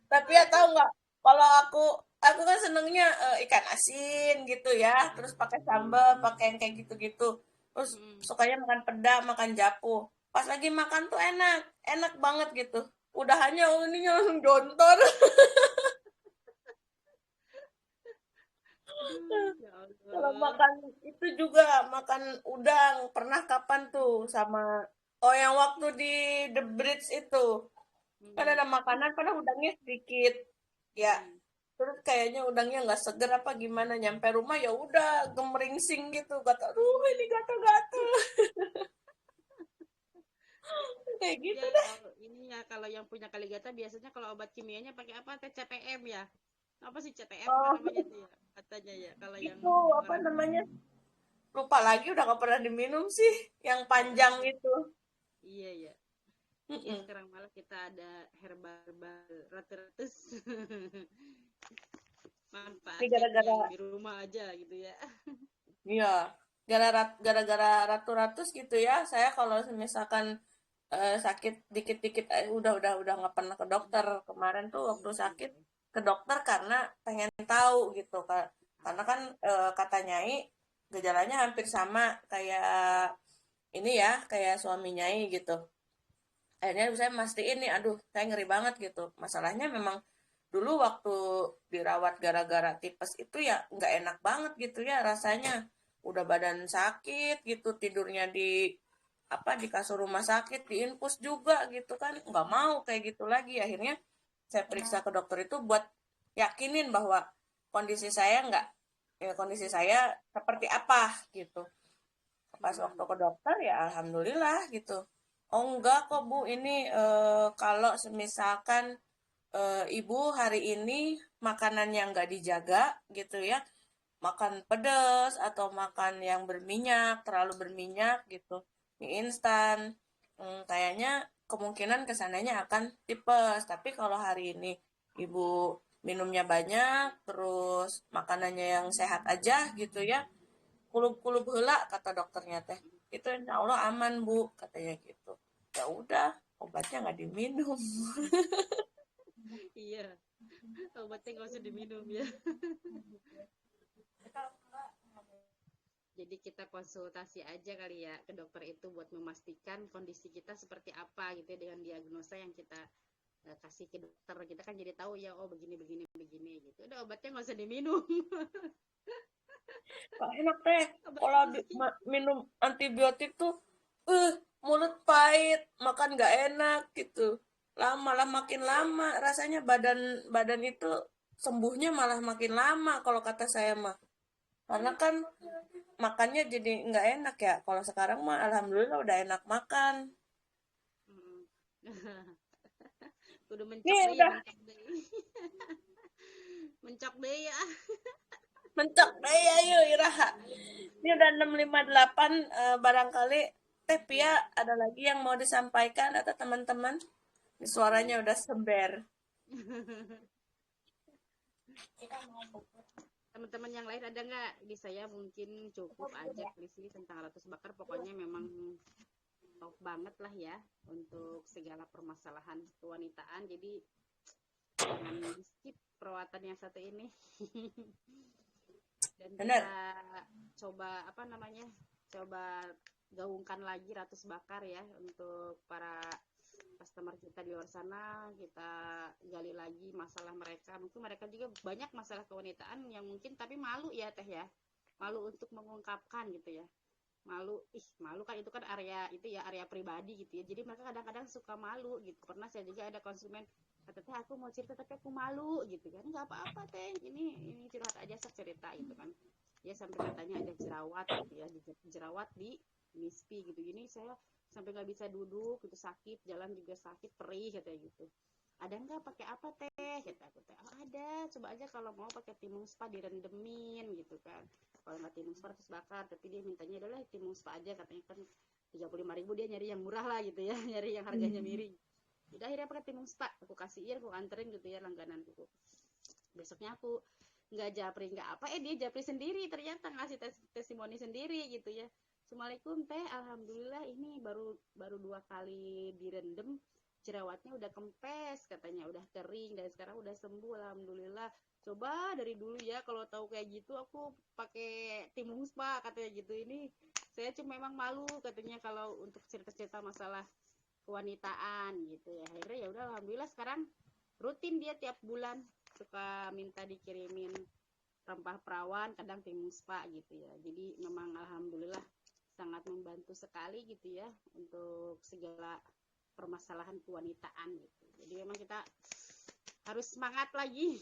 Tapi ya tahu nggak, kalau aku kan senengnya ikan asin gitu ya, terus pakai sambal, pakai yang kayak gitu-gitu, terus sukanya makan peda, makan japu. Pas lagi makan tuh enak enak banget gitu, udah hanya ininya langsung jontor. Aduh, ya Kalau Allah. makan itu juga makan udang pernah kapan tuh sama yang waktu di The Bridge itu kan Hmm, ada makanan padahal udangnya sedikit ya, hmm. terus kayaknya udangnya nggak seger apa gimana, nyampe rumah ya udah gemeringsing gitu, kata aduh ini gatal-gatal. Kayak gitu Ya deh. kalau ini ya kalau yang punya Kaligata biasanya kalau obat kimianya pakai apa? TCPM ya. Apa sih CTM apa Oh namanya tuh ya? Katanya ya kalau yang itu apa orang namanya, lupa lagi udah nggak pernah diminum sih yang panjang heeh, itu. iya ya. Iya Mm-mm. sekarang malah kita ada herbal ratu-ratus. Ini Manfaatkan gara-gara yang di rumah aja gitu ya. iya, gara-gara ratu-ratus gitu ya, saya kalau misalkan sakit dikit-dikit udah nggak pernah ke dokter. Kemarin tuh waktu sakit ke dokter karena pengen tahu gitu Kak. Karena kan kata Nyai gejalanya hampir sama kayak ini ya, kayak suami Nyai gitu. Akhirnya saya mastiin nih, aduh saya ngeri banget gitu. Masalahnya memang dulu waktu dirawat gara-gara tipes itu ya nggak enak banget gitu ya rasanya. Udah badan sakit gitu, tidurnya di apa di kasur rumah sakit, di infus juga gitu kan, nggak mau kayak gitu lagi. Akhirnya saya periksa ke dokter itu buat yakinin bahwa kondisi saya nggak kondisi saya seperti apa gitu. Pas waktu ke dokter ya alhamdulillah gitu, oh enggak kok Bu, ini kalau misalkan ibu hari ini makanan yang nggak dijaga gitu ya, makan pedas atau makan yang berminyak, terlalu berminyak gitu, mie instan, kayaknya kemungkinan kesananya akan tipes. Tapi kalau hari ini ibu minumnya banyak, terus makanannya yang sehat aja gitu ya, kulub-kulub heula kata dokternya teh, itu insya Allah aman Bu katanya gitu. Ya udah, obatnya nggak diminum. Iya, obatnya nggak usah diminum ya. Jadi kita konsultasi aja kali ya ke dokter itu buat memastikan kondisi kita seperti apa gitu ya dengan diagnosa yang kita kasih ke dokter. Kita kan jadi tahu ya, oh begini begini begini gitu. Udah obatnya nggak usah diminum. Gak enak teh Obat kalau sedikit. minum antibiotik tuh mulut pahit, makan nggak enak gitu. Malah makin lama rasanya badan badan itu sembuhnya malah makin lama kalau kata saya mah. Karena kan makannya jadi nggak enak ya. Kalau sekarang mah alhamdulillah udah enak makan. Hmm. Udah mencok Nih deh ya, udah mencok deh. Mencok deh ya. mencok deh ya yuk Iraha. Ini udah 6.58, barangkali Teh Pia, Ya, ada lagi yang mau disampaikan atau teman-teman? Ini suaranya udah sember. teman-teman yang lain ada nggak? Di saya mungkin cukup aja di sini tentang ratus bakar. Pokoknya memang top banget lah ya untuk segala permasalahan kewanitaan. Jadi jangan di skip perawatan yang satu ini. Dan Bener. kita coba apa namanya? Coba gaungkan lagi ratus bakar ya untuk para customer kita di luar sana. Kita gali lagi masalah mereka. Mungkin mereka juga banyak masalah kewanitaan yang mungkin tapi malu ya Teh ya, malu untuk mengungkapkan gitu ya, malu kan itu kan area itu ya area pribadi gitu ya, jadi mereka kadang-kadang suka malu gitu. Pernah saya juga ada konsumen kata Teh aku mau cerita tapi aku malu gitu kan. Nggak apa-apa Teh, ini curhat aja cerita gitu kan ya. Sampai katanya ada jerawat gitu ya, jerawat di mispi gitu. Ini saya sampai nggak bisa duduk gitu, sakit jalan juga sakit, perih katanya gitu. Ada nggak pakai apa Teh, kata aku Teh. Oh, ada, coba aja kalau mau pakai timun spa direndemin gitu kan. Kalau nggak timun spa terus bakar, tapi dia mintanya adalah timun spa aja, katanya kan 35.000, dia nyari yang murah lah gitu ya, nyari yang harganya miring. Udah akhirnya pakai timun spa, aku kasihin, aku anterin gitu ya langgananku. Besoknya aku nggak japri nggak apa, dia japri sendiri, ternyata ngasih testimoni sendiri gitu ya. Assalamualaikum Teh, alhamdulillah ini baru 2 kali direndam, jerawatnya udah kempes katanya, udah kering dan sekarang udah sembuh alhamdulillah. Coba dari dulu ya kalau tahu kayak gitu aku pakai timun spa katanya gitu. Ini saya cuma memang malu katanya kalau untuk cerita-cerita masalah kewanitaan gitu ya. Akhirnya ya udah alhamdulillah sekarang rutin dia tiap bulan suka minta dikirimin rempah perawan, kadang timun spa gitu ya. Jadi memang alhamdulillah sangat membantu sekali gitu ya untuk segala permasalahan kewanitaan gitu. Jadi memang kita harus semangat lagi.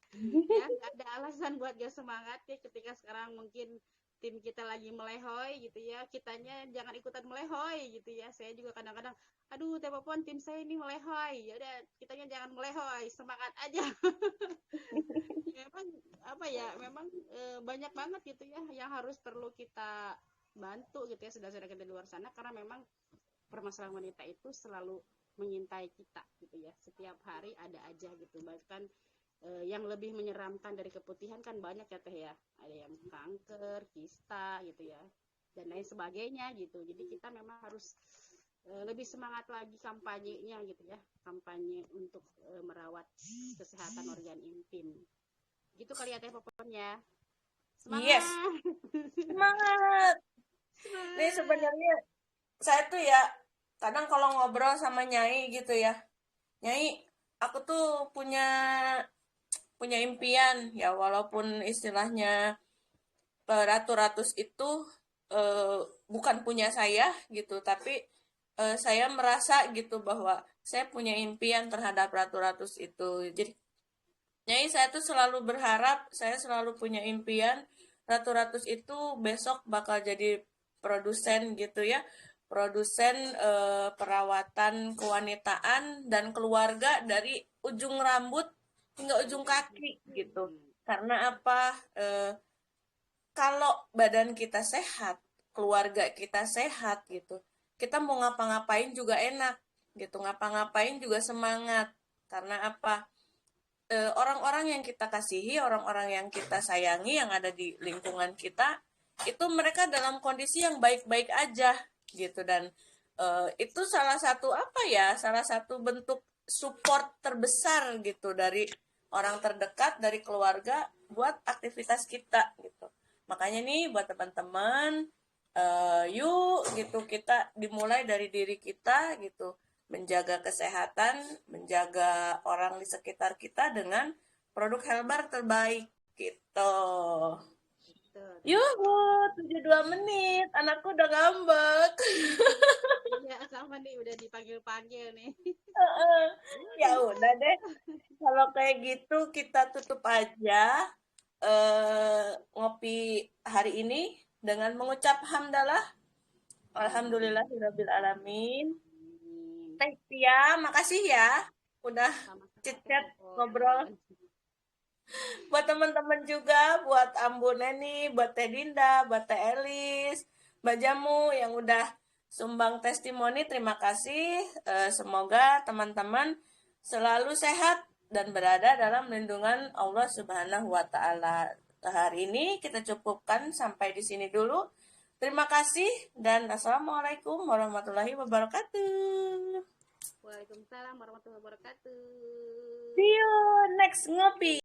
Ya, nggak ada alasan buat gak semangat ya ketika sekarang mungkin tim kita lagi melehoy gitu ya, kitanya jangan ikutan melehoy gitu ya. Saya juga kadang-kadang aduh Teh Popon, tim saya ini melehoy, ya udah kitanya jangan melehoy, semangat aja. Memang apa ya, memang banyak banget gitu ya yang harus perlu kita bantu gitu ya saudara-saudara kita di luar sana, karena memang permasalahan wanita itu selalu mengintai kita gitu ya, setiap hari ada aja gitu. Bahkan yang lebih menyeramkan dari keputihan kan banyak ya Teh ya, ada yang kanker, kista gitu ya, dan lain sebagainya gitu. Jadi kita memang harus lebih semangat lagi kampanyenya gitu ya, kampanye untuk merawat kesehatan organ intim gitu kali ya Teh Popon ya. Yes, Semangat. semangat. Nih Semangat. sebenarnya saya tuh ya kadang kalau ngobrol sama Nyai gitu ya, Nyai, aku tuh punya impian ya, walaupun istilahnya ratu-ratus itu bukan punya saya gitu, tapi saya merasa gitu bahwa saya punya impian terhadap ratu-ratus itu. Jadi Nyai, saya tuh selalu berharap, saya selalu punya impian ratu-ratus itu besok bakal jadi produsen gitu ya, produsen perawatan kewanitaan dan keluarga dari ujung rambut hingga ujung kaki gitu. Karena apa? Kalau badan kita sehat, keluarga kita sehat gitu, kita mau ngapa-ngapain juga enak gitu, ngapa-ngapain juga semangat. Karena apa? Orang-orang yang kita kasihi, orang-orang yang kita sayangi, yang ada di lingkungan kita, itu mereka dalam kondisi yang baik-baik aja gitu. Dan itu salah satu apa ya, salah satu bentuk support terbesar gitu dari orang terdekat, dari keluarga buat aktivitas kita gitu. Makanya nih buat teman-teman, yuk gitu, kita dimulai dari diri kita gitu, menjaga kesehatan, menjaga orang di sekitar kita dengan produk Helbar terbaik gitu. Yuk, 72 menit. Anakku udah ngambek. Iya, sama nih udah dipanggil-panggil nih. Ya udah deh. Kalau kayak gitu kita tutup aja ngopi hari ini dengan mengucap hamdalah. Alhamdulillahirabbil alamin. Teh Tia, makasih ya udah chit-chat ngobrol. Buat teman-teman juga, buat Ambu Neni, buat Teh Dinda, buat Teh Elis, Mbak Jamu yang udah sumbang testimoni. Terima kasih. Semoga teman-teman selalu sehat dan berada dalam lindungan Allah Subhanahu wa Ta'ala. Hari ini kita cukupkan sampai di sini dulu. Terima kasih dan assalamualaikum warahmatullahi wabarakatuh. Waalaikumsalam warahmatullahi wabarakatuh. See you next ngopi.